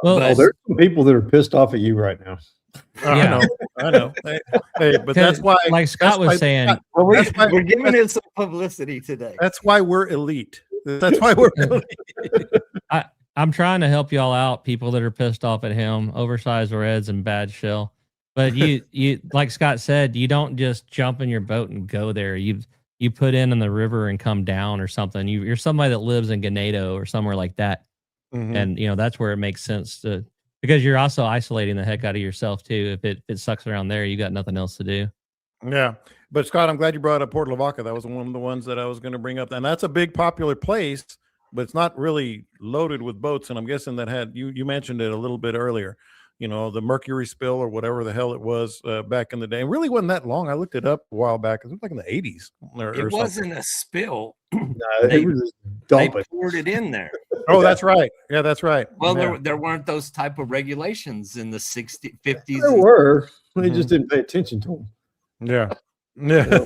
Well, there's some people that are pissed off at you right now. I know. Hey, but that's why, like Scott was saying, we're giving it some publicity today. That's why we're elite. That's why we're elite. I'm trying to help y'all out, people that are pissed off at him, oversized reds and bad shell. But you like Scott said, you don't just jump in your boat and go there. You put in the river and come down or something. You're somebody that lives in Ganado or somewhere like that. And that's where it makes sense to, because you're also isolating the heck out of yourself too. If it sucks around there, you got nothing else to do. Yeah. But Scott, I'm glad you brought up Port Lavaca. That was one of the ones that I was going to bring up. And that's a big popular place, but it's not really loaded with boats. And I'm guessing that had, you mentioned it a little bit earlier, you know, the Mercury spill or whatever the hell it was back in the day. It really wasn't that long. I looked it up a while back. It was like in the 80s. It wasn't a spill. They poured it in there. Oh, that's right. Yeah, that's right. Well, there weren't those type of regulations in the 60s, 50s. There were. They just didn't pay attention to them. Yeah. Yeah.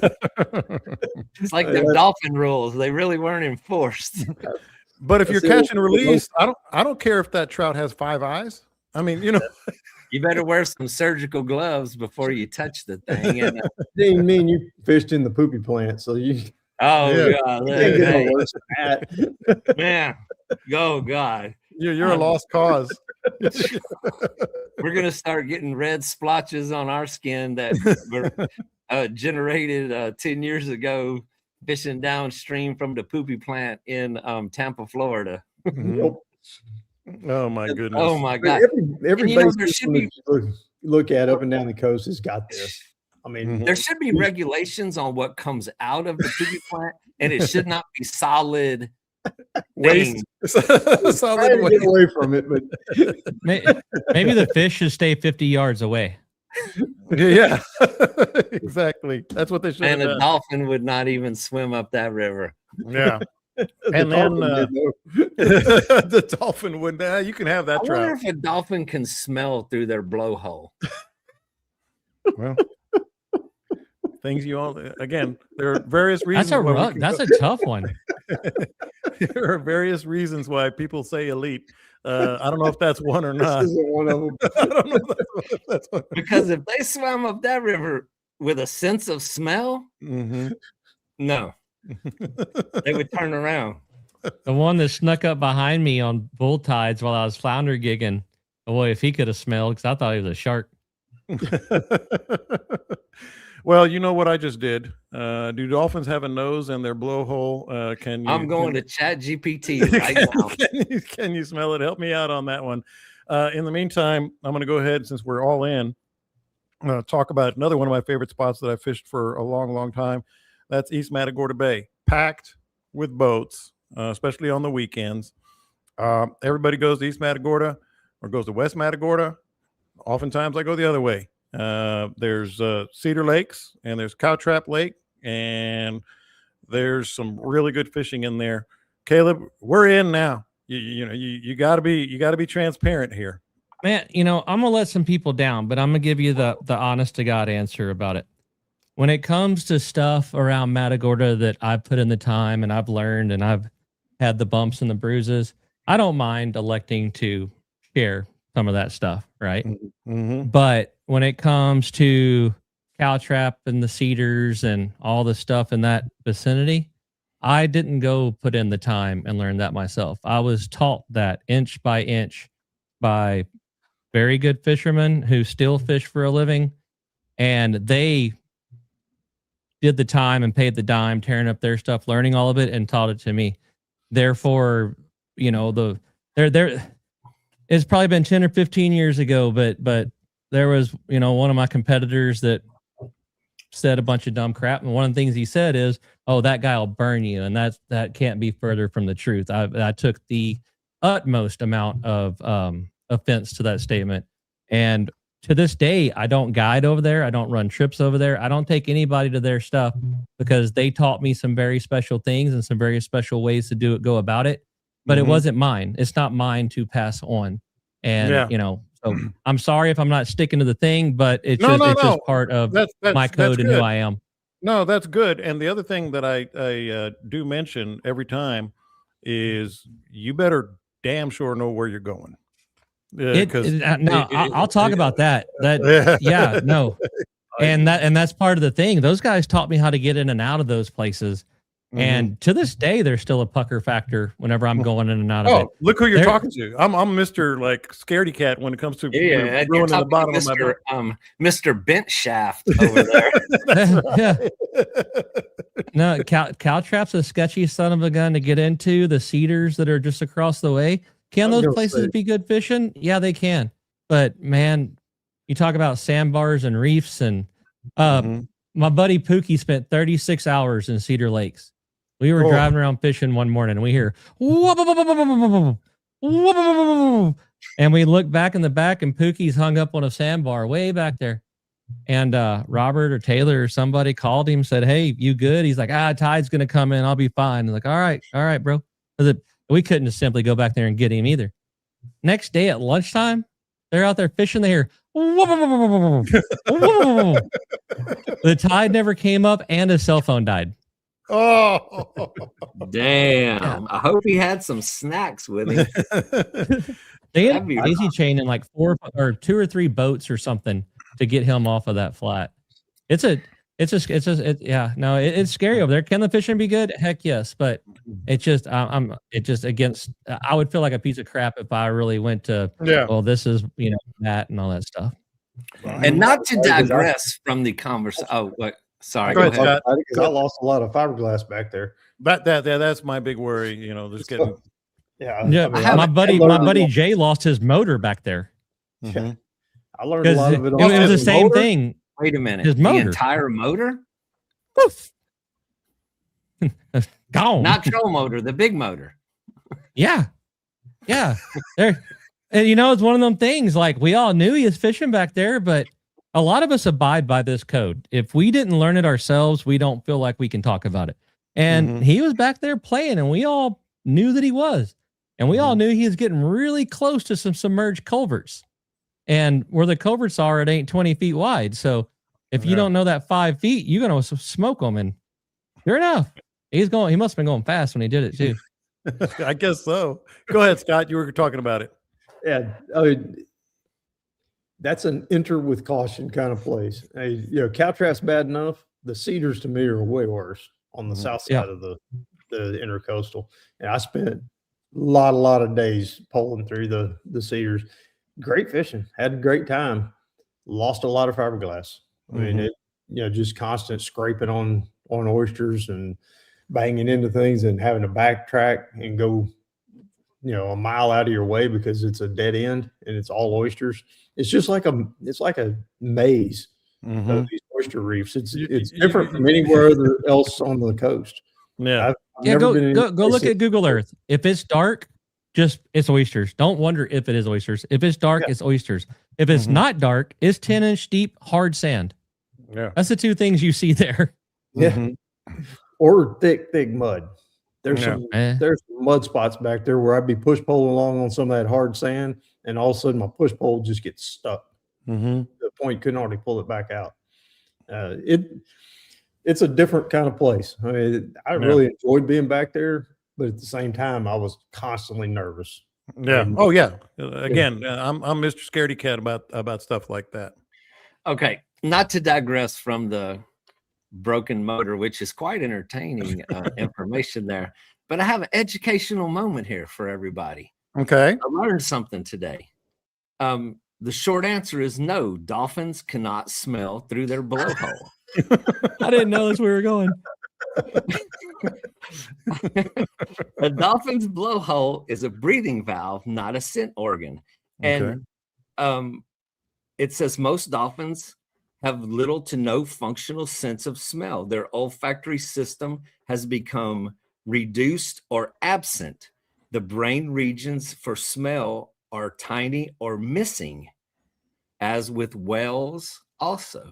It's like the dolphin rules. They really weren't enforced. But if you're catch and release, I don't care if that trout has 5 eyes. I mean, you know, you better wear some surgical gloves before you touch the thing. And, didn't mean you fished in the poopy plant, so you. Oh God, hey, man, God, you're a lost cause. We're gonna start getting red splotches on our skin that were generated 10 years ago fishing downstream from the poopy plant in Tampa, Florida. Oh my goodness! Oh my God! Every look at up and down the coast has got this. I mean, there should be regulations on what comes out of the poopy plant, and it should not be solid waste. Solid waste. Get away from it, but maybe the fish should stay 50 yards away. Yeah, exactly. That's what they should. And a dolphin would not even swim up that river. Yeah. And then the dolphin would. You can have that. I wonder if a dolphin can smell through their blowhole. Well, things you all again. There are various reasons. That's a tough one. There are various reasons why people say elite. I don't know if that's one or not. This isn't one of them. I don't know if that's one. Because if they swam up that river with a sense of smell, no. They would turn around. The one that snuck up behind me on bull tides while I was flounder gigging. Boy, if he could have smelled, because I thought he was a shark. Well, you know what I just did. Do dolphins have a nose in their blowhole? Can you? I'm going to Chat GPT right now. Can you smell it? Help me out on that one. In the meantime, I'm going to go ahead, since we're all in, talk about another one of my favorite spots that I fished for a long, long time. That's East Matagorda Bay, packed with boats, especially on the weekends. Everybody goes to East Matagorda or goes to West Matagorda. Oftentimes I go the other way. There's Cedar Lakes, and there's Cow Trap Lake, and there's some really good fishing in there. Caleb, we're in now. You gotta be transparent here. Man, I'm gonna let some people down, but I'm gonna give you the honest to God answer about it. When it comes to stuff around Matagorda that I've put in the time and I've learned and I've had the bumps and the bruises, I don't mind electing to share some of that stuff, right? Mm-hmm. But when it comes to Cow Trap and the Cedars and all the stuff in that vicinity, I didn't go put in the time and learn that myself. I was taught that inch by inch by very good fishermen who still fish for a living, and they did the time and paid the dime, tearing up their stuff, learning all of it, and taught it to me. Therefore, it's probably been 10 or 15 years ago, but there was, one of my competitors that said a bunch of dumb crap. And one of the things he said is, "Oh, that guy will burn you." And that can't be further from the truth. I took the utmost amount of offense to that statement. And to this day, I don't guide over there. I don't run trips over there. I don't take anybody to their stuff because they taught me some very special things and some very special ways to go about it. But it wasn't mine. It's not mine to pass on. And, so I'm sorry if I'm not sticking to the thing, but it's just part of my code and who I am. No, that's good. And the other thing that I do mention every time is you better damn sure know where you're going. I'll talk about that. And that's part of the thing. Those guys taught me how to get in and out of those places. And to this day, there's still a pucker factor whenever I'm going in and out of it. Look who you're talking to. I'm Mr. like scaredy cat when it comes to ruining the bottom of my boat. Mr. Bent Shaft over there. No, Cow Trap's a sketchy son of a gun to get into. The Cedars that are just across the way. Can those places be good fishing? Yeah, they can. But man, you talk about sandbars and reefs, and my buddy Pookie spent 36 hours in Cedar Lakes. We were driving around fishing one morning, and we hear, and we look back in the back, and Pookie's hung up on a sandbar way back there. And Robert or Taylor or somebody called him, said, "Hey, you good?" He's like, "Tide's going to come in. I'll be fine." I'm like, all right, bro. We couldn't just simply go back there and get him either. Next day at lunchtime, they're out there fishing. They hear, the tide never came up, and his cell phone died. Oh, damn. Yeah. I hope he had some snacks with him. They had easy chaining like 2 or 3 boats or something to get him off of that flat. It's scary over there. Can the fishing be good? Heck yes, but it's just against. I would feel like a piece of crap if I really went to. Yeah. Well, this is that and all that stuff. And not to digress from the conversation. Oh, what? Sorry. Go ahead. I lost a lot of fiberglass back there. That's my big worry. Just getting. My buddy Jay lost his motor back there. Yeah. I learned a lot of it. It was the same thing. Wait a minute. His motor. The entire motor? Gone. Not troll motor, the big motor. Yeah. There. And it's one of them things, like, we all knew he was fishing back there, but a lot of us abide by this code. If we didn't learn it ourselves, we don't feel like we can talk about it. And he was back there playing, and we all knew that he was. And we all knew he was getting really close to some submerged culverts. And where the culverts are, it ain't 20 feet wide. So if you don't know that 5 feet, you're going to smoke them. And sure enough, he must have been going fast when he did it too. I guess so. Go ahead, Scott. You were talking about it. Yeah. That's an enter with caution kind of place. Cow Trap's bad enough. The Cedars to me are way worse on the south side of the intercoastal. And I spent a lot of days pulling through the Cedars. Great fishing. Had a great time. lost a lot of fiberglass. I mean, it, just constant scraping on oysters and banging into things and having to backtrack and go, a mile out of your way because it's a dead end and it's all oysters. It's just like it's like a maze of these oyster reefs. It's different from anywhere else on the coast. Yeah. I've never been go look at Google Earth. If it's dark, it's oysters. Don't wonder if it is oysters. If it's dark, it's oysters. If it's not dark, it's 10-inch deep hard sand. Yeah. That's the two things you see there. Yeah. Or thick mud. There's some mud spots back there where I'd be push pole along on some of that hard sand, and all of a sudden my push pole just gets stuck. To the point you couldn't already pull it back out. It's a different kind of place. I mean, I really enjoyed being back there, but at the same time, I was constantly nervous. Yeah. Oh yeah. Again, I'm Mr. Scaredy Cat about stuff like that. Okay, not to digress from the broken motor, which is quite entertaining information there, but I have an educational moment here for everybody. Okay. I learned something today. The short answer is no. Dolphins cannot smell through their blowhole. I didn't know that's where we were going. A dolphin's blowhole is a breathing valve, not a scent organ. And it says most dolphins have little to no functional sense of smell. Their olfactory system has become reduced or absent. The brain regions for smell are tiny or missing, as with whales also.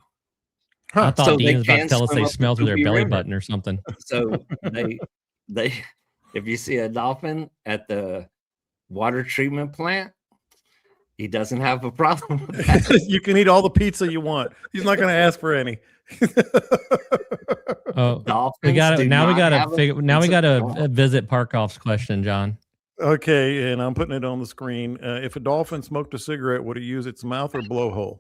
I thought Dean was about to can tell us swim they up smell the through their Goopy belly River. button or something. So they if you see a dolphin at the water treatment plant, he doesn't have a problem with that. You can eat all the pizza you want. He's not going to ask for any. Oh, Dolphins we got do to now. We not got have to a figure. Now we sense got of to smell. visit Parkoff's question, John. Okay, and I'm putting it on the screen. If a dolphin smoked a cigarette, would he use its mouth or blowhole?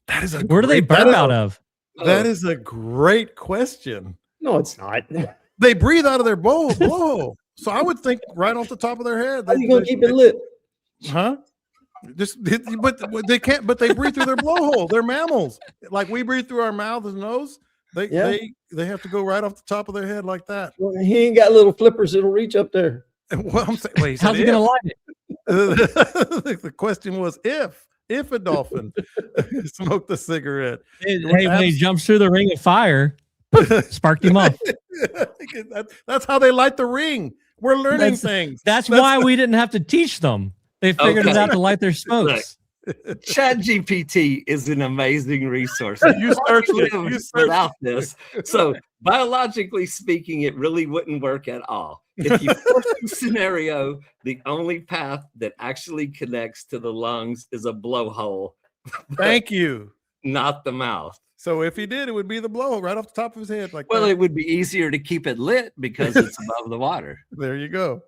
That is Where do they burp out of? That is a great question. No, it's not. They breathe out of their blowhole. So I would think right off the top of their head. How are you gonna keep it lit? Huh? But they can't. But they breathe through their blowhole. They're mammals. Like we breathe through our mouth and nose. They have to go right off the top of their head like that. Well, he ain't got little flippers that'll reach up there. Well, I'm saying, wait, How's he gonna light it? The question was if a dolphin smoked a cigarette. Hey, when he jumps through the ring of fire, sparked him up. That's how they light the ring. We're learning things. That's why we didn't have to teach them. They figured it out to light their smokes. ChatGPT is an amazing resource. You searched it. Live You searched without this. So biologically speaking, it really wouldn't work at all. If you force the scenario, the only path that actually connects to the lungs is a blowhole. Thank you. Not the mouth. So if he did, it would be the blowhole right off the top of his head. Like Well, that. it would be easier to keep it lit because it's above the water. There you go.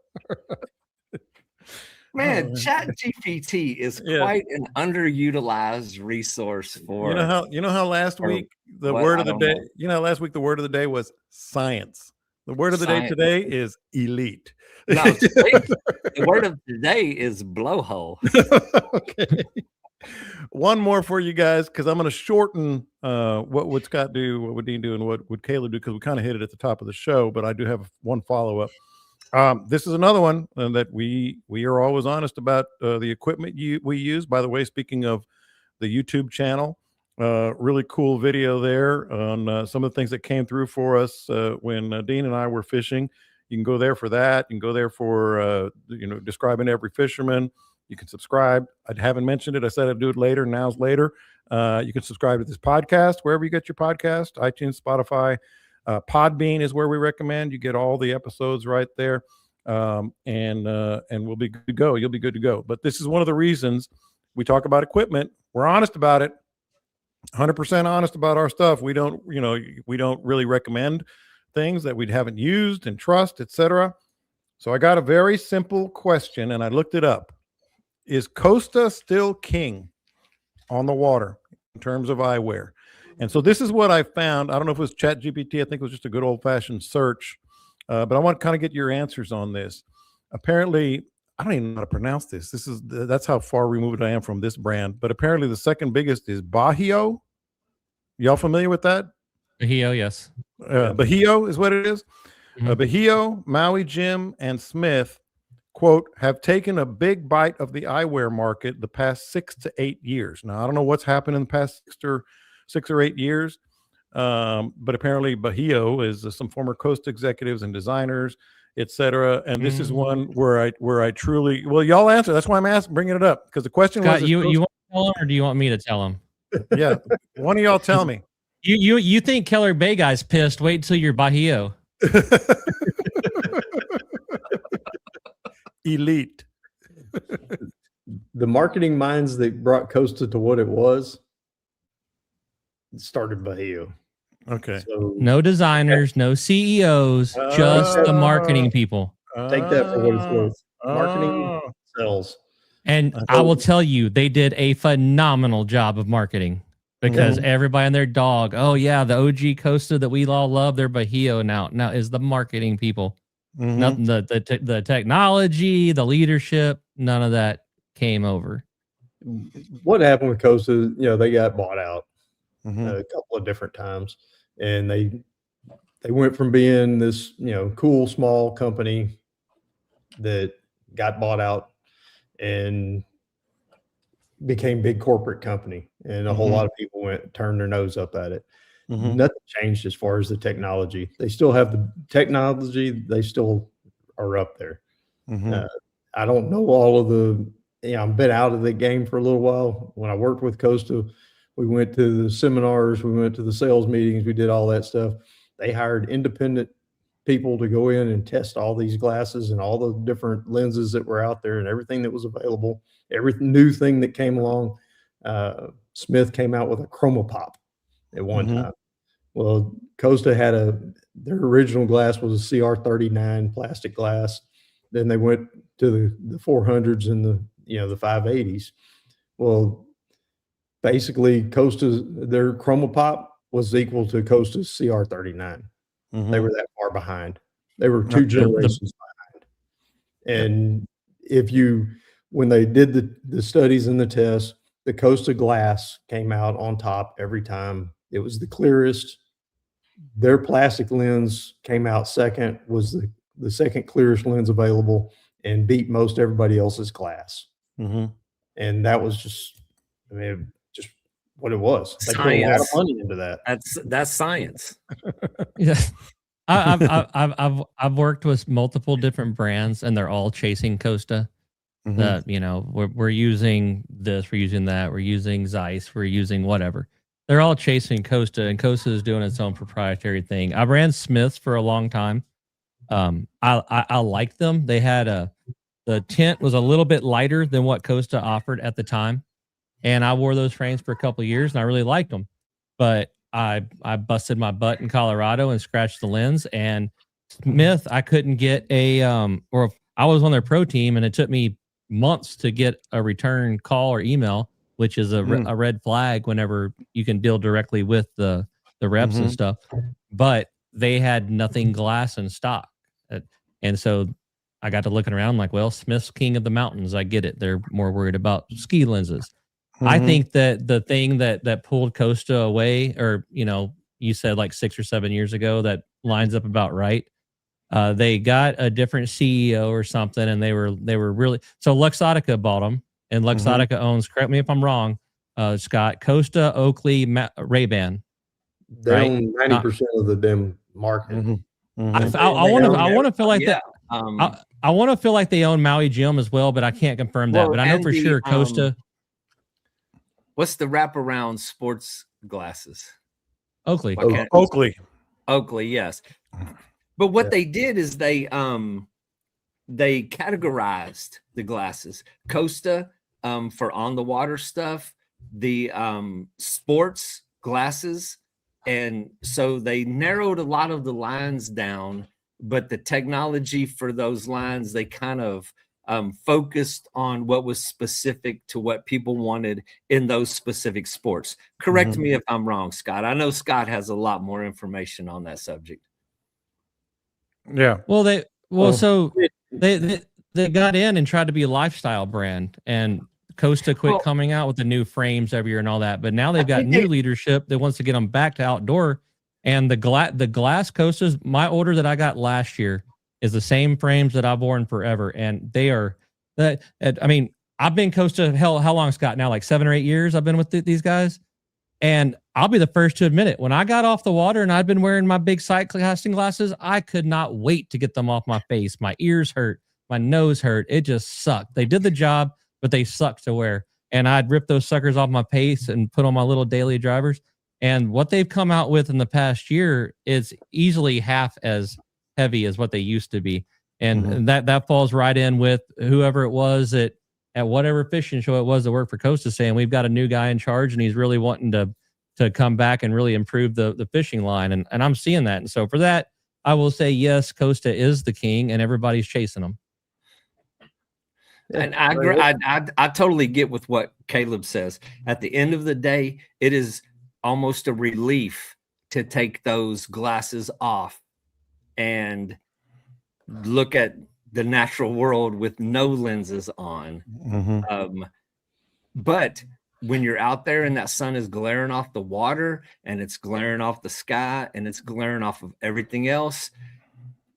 Man, ChatGPT is quite an underutilized resource for. You know how last week the what? word I of the don't day. know. You know, last week the word of the day was science. The word of the day Science. today is elite. No, the word of the day is blowhole. Okay. One more for you guys because I'm going to shorten what would Scott do, what would Dean do, and what would Caleb do because we kind of hit it at the top of the show. But I do have one follow up. This is another one that we are always honest about the equipment we use. By the way, speaking of the YouTube channel, really cool video there on some of the things that came through for us when Dean and I were fishing. You can go there for that. You can go there for describing every fisherman. You can subscribe. I haven't mentioned it. I said I'd do it later. Now's later. You can subscribe to this podcast wherever you get your podcast, iTunes, Spotify. Podbean is where we recommend. You get all the episodes right there, and we'll be good to go. You'll be good to go. But this is one of the reasons we talk about equipment. We're honest about it, 100% honest about our stuff. We don't really recommend things that we haven't used and trust, etc. So I got a very simple question, and I looked it up. Is Costa still king on the water in terms of eyewear? And so this is what I found. I don't know if it was ChatGPT. I think it was just a good old-fashioned search. But I want to kind of get your answers on this. Apparently, I don't even know how to pronounce this. That's how far removed I am from this brand. But apparently, the second biggest is Bahio. Y'all familiar with that? Bahio, yes. Bahio is what it is. Mhm. Bahio, Maui Jim, and Smith, quote, have taken a big bite of the eyewear market the past 6 to 8 years. Now, I don't know what's happened in the past 6 or 8 years, but apparently Bahio is some former Costa executives and designers, etc. And this is one where I truly, well, y'all answer. That's why I'm bringing it up, because the question Scott, was, you want to tell him, or do you want me to tell him? yeah, one of y'all tell me. You think Keller Bay guy's pissed? Wait till you're Bahio. Elite. The marketing minds that brought Costa to what it was started Bahio. Okay. So No designers, no CEOs, just the marketing people. take that for what it's worth. Marketing sells. And I will tell you, they did a phenomenal job of marketing, because everybody and their dog, oh yeah, the OG Costa that we all love, they're Bahio now is the marketing people. Nothing, the technology, the leadership, none of that came over. What happened with Costa? They got bought out a couple of different times, and they went from being this cool small company that got bought out and became big corporate company, and a whole lot of people turned their nose up at it. Nothing changed as far as the technology. They still have the technology. They still are up there. I don't know all of the, I've been out of the game for a little while. When I worked with Costa, we went to the seminars, we went to the sales meetings, we did all that stuff. They hired independent people to go in and test all these glasses and all the different lenses that were out there and everything that was available, every new thing that came along. Smith came out with a ChromaPop at one time. Well, Costa had their original glass was a CR39 plastic glass. Then they went to the 400s and the 580s. Well, basically their ChromaPop was equal to Costa's CR39. They were that far behind. They were 2 generations behind. And when they did the studies and the tests, the Costa glass came out on top every time. It was the clearest. Their plastic lens came out second, was the second clearest lens available, and beat most everybody else's glass. And that was just what it was. They put a lot of money into that. That's science. Yeah. I've worked with multiple different brands, and they're all chasing Costa. That we're using this, we're using that, we're using Zeiss, we're using whatever. They're all chasing Costa, and Costa is doing its own proprietary thing. I ran Smiths for a long time. I liked them. They had the tint was a little bit lighter than what Costa offered at the time, and I wore those frames for a couple of years, and I really liked them. But I busted my butt in Colorado and scratched the lens, and Smith, I couldn't get or I was on their pro team, and it took me months to get a return call or email, which is a red flag whenever you can deal directly with the reps and stuff. But they had nothing glass in stock. And so I got to looking around like, well, Smith's king of the mountains. I get it. They're more worried about ski lenses. I think that the thing that pulled Costa away, or, you said like 6 or 7 years ago, that lines up about right. They got a different CEO or something, and they were really, so Luxottica bought them, and Luxottica owns, correct me if I'm wrong, Scott, Costa, Oakley, Ray-Ban. They own 90% of the damn market. I want to feel like that. I want to feel like they own Maui Jim as well, but I can't confirm that. But I know for sure Costa. What's the wraparound sports glasses? Oakley. Oakley, yes. But what they did is they categorized the glasses. Costa for on the water stuff, the sports glasses, and so they narrowed a lot of the lines down, but the technology for those lines, they kind of focused on what was specific to what people wanted in those specific sports. Correct me if I'm wrong, Scott. I know Scott has a lot more information on that subject. Yeah. Well, they got in and tried to be a lifestyle brand, and Costa quit Well- coming out with the new frames every year and all that. But now they've I got think new leadership that wants to get them back to outdoor. And the glass Costas, my order that I got last year is the same frames that I've worn forever, and they are that. I mean, I've been Costa how long, Scott? Now like 7 or 8 years I've been with these guys, and I'll be the first to admit it. When I got off the water and I'd been wearing my big sight casting glasses, I could not wait to get them off my face. My ears hurt, my nose hurt. It just sucked. They did the job, but they sucked to wear. And I'd rip those suckers off my face and put on my little daily drivers. And what they've come out with in the past year is easily half as heavy as what they used to be. And that falls right in with whoever it was at whatever fishing show it was that worked for Costa, saying we've got a new guy in charge and he's really wanting to come back and really improve the fishing line. And I'm seeing that. And so for that, I will say, yes, Costa is the king and everybody's chasing them. And I agree. I totally get with what Caleb says. At the end of the day, it is almost a relief to take those glasses off and look at the natural world with no lenses on. But when you're out there and that sun is glaring off the water and it's glaring off the sky and it's glaring off of everything else,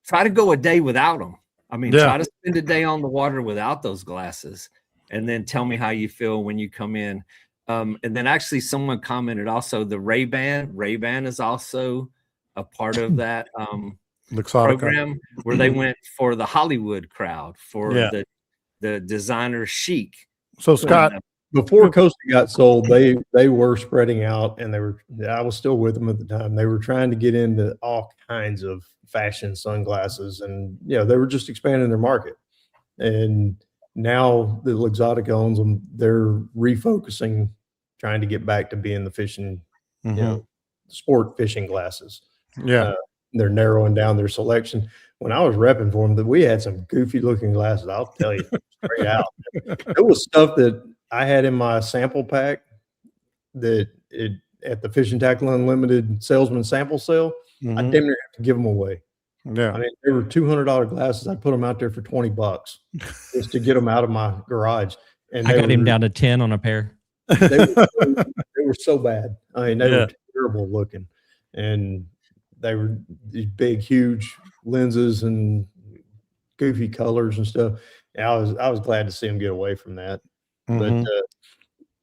try to go a day without them. I mean, try to spend a day on the water without those glasses, and then tell me how you feel when you come in. And then actually someone commented also the Ray-Ban is also a part of that program where they went for the Hollywood crowd, for the designer chic. So Scott, before Costa got sold, they were spreading out, and I was still with them at the time. They were trying to get into all kinds of fashion sunglasses, and they were just expanding their market. And now the Luxottica owns them. They're refocusing, trying to get back to being the fishing, sport fishing glasses. They're narrowing down their selection. When I was repping for them, we had some goofy looking glasses. I'll tell you straight out. It was stuff that I had in my sample pack that at the Fishing Tackle Unlimited salesman sample sale, I damn near have to give them away. Yeah, I mean, they were $200 glasses. I put them out there for $20 just to get them out of my garage. And I got him down to 10 on a pair. They were so bad. I mean, they were terrible looking, and they were these big, huge lenses and goofy colors and stuff. And I was glad to see them get away from that. But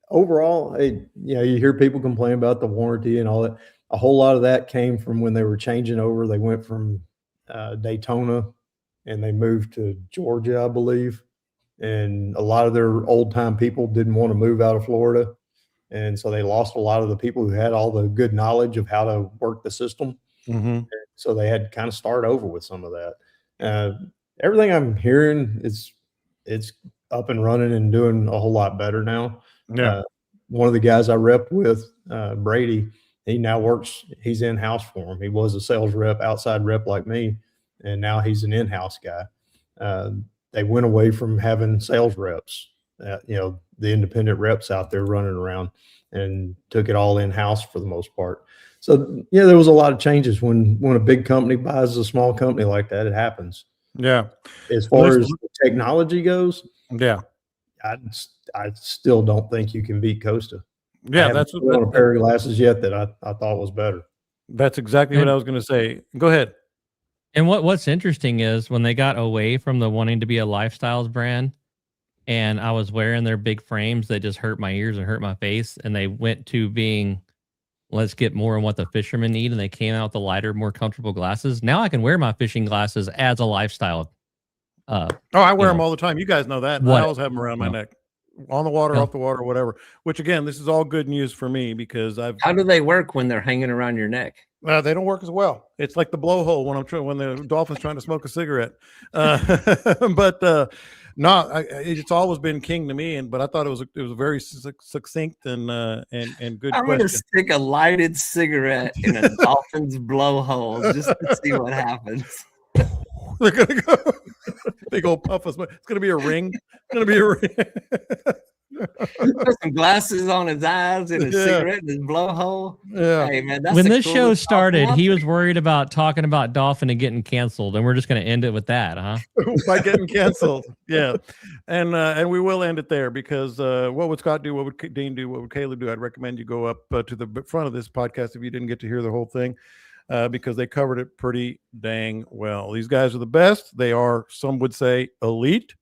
overall, you hear people complain about the warranty and all that. A whole lot of that came from when they were changing over. They went from Daytona and they moved to Georgia, I believe. And a lot of their old time people didn't want to move out of Florida. And so they lost a lot of the people who had all the good knowledge of how to work the system. So they had to kind of start over with some of that. Everything I'm hearing it's up and running and doing a whole lot better now. One of the guys I repped with, Brady, he now works, he's in-house for him. He was a sales rep, outside rep like me, and now he's an in-house guy. They went away from having sales reps, the independent reps out there running around, and took it all in-house for the most part. So, there was a lot of changes when a big company buys a small company like that. It happens. As far as technology goes, I still don't think you can beat Costa. That's on a pair of glasses yet that I thought was better. That's exactly what I was going to say. Go ahead. And what's interesting is when they got away from the wanting to be a lifestyles brand, and I was wearing their big frames that just hurt my ears and hurt my face, and they went to being, let's get more on what the fishermen need, and they came out with the lighter, more comfortable glasses. Now I can wear my fishing glasses as a lifestyle. I wear them all the time. You guys know that. I always have them around my neck, on the water, off the water, whatever. Which again, this is all good news for me because How do they work when they're hanging around your neck? They don't work as well. It's like the blowhole when the dolphin's trying to smoke a cigarette. It's always been king to me. But I thought it was a very succinct and good I'm question. going to stick a lighted cigarette in a dolphin's blowhole just to see what happens. They're gonna go big old puff of smoke. It's gonna be a ring. It's gonna be a ring. Put some glasses on his eyes and a Yeah. cigarette in his blowhole. Yeah. Hey man, that's When the this show coolest started, dolphin he out was worried about talking about Dolphin and getting canceled, and we're just going to end it with that, huh? By getting canceled. Yeah. And we will end it there because what would Scott do? What would Dean do? What would Caleb do? I'd recommend you go up to the front of this podcast if you didn't get to hear the whole thing because they covered it pretty dang well. These guys are the best. They are, some would say, elite,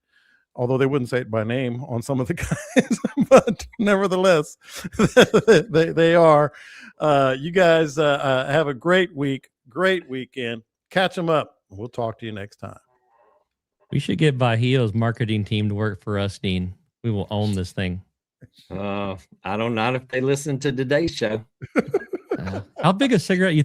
although they wouldn't say it by name on some of the guys, but nevertheless, they are. You guys have a great week, great weekend. Catch them up. We'll talk to you next time. We should get Bajío's marketing team to work for us, Dean. We will own this thing. I don't know if they listen to today's show. How big a cigarette you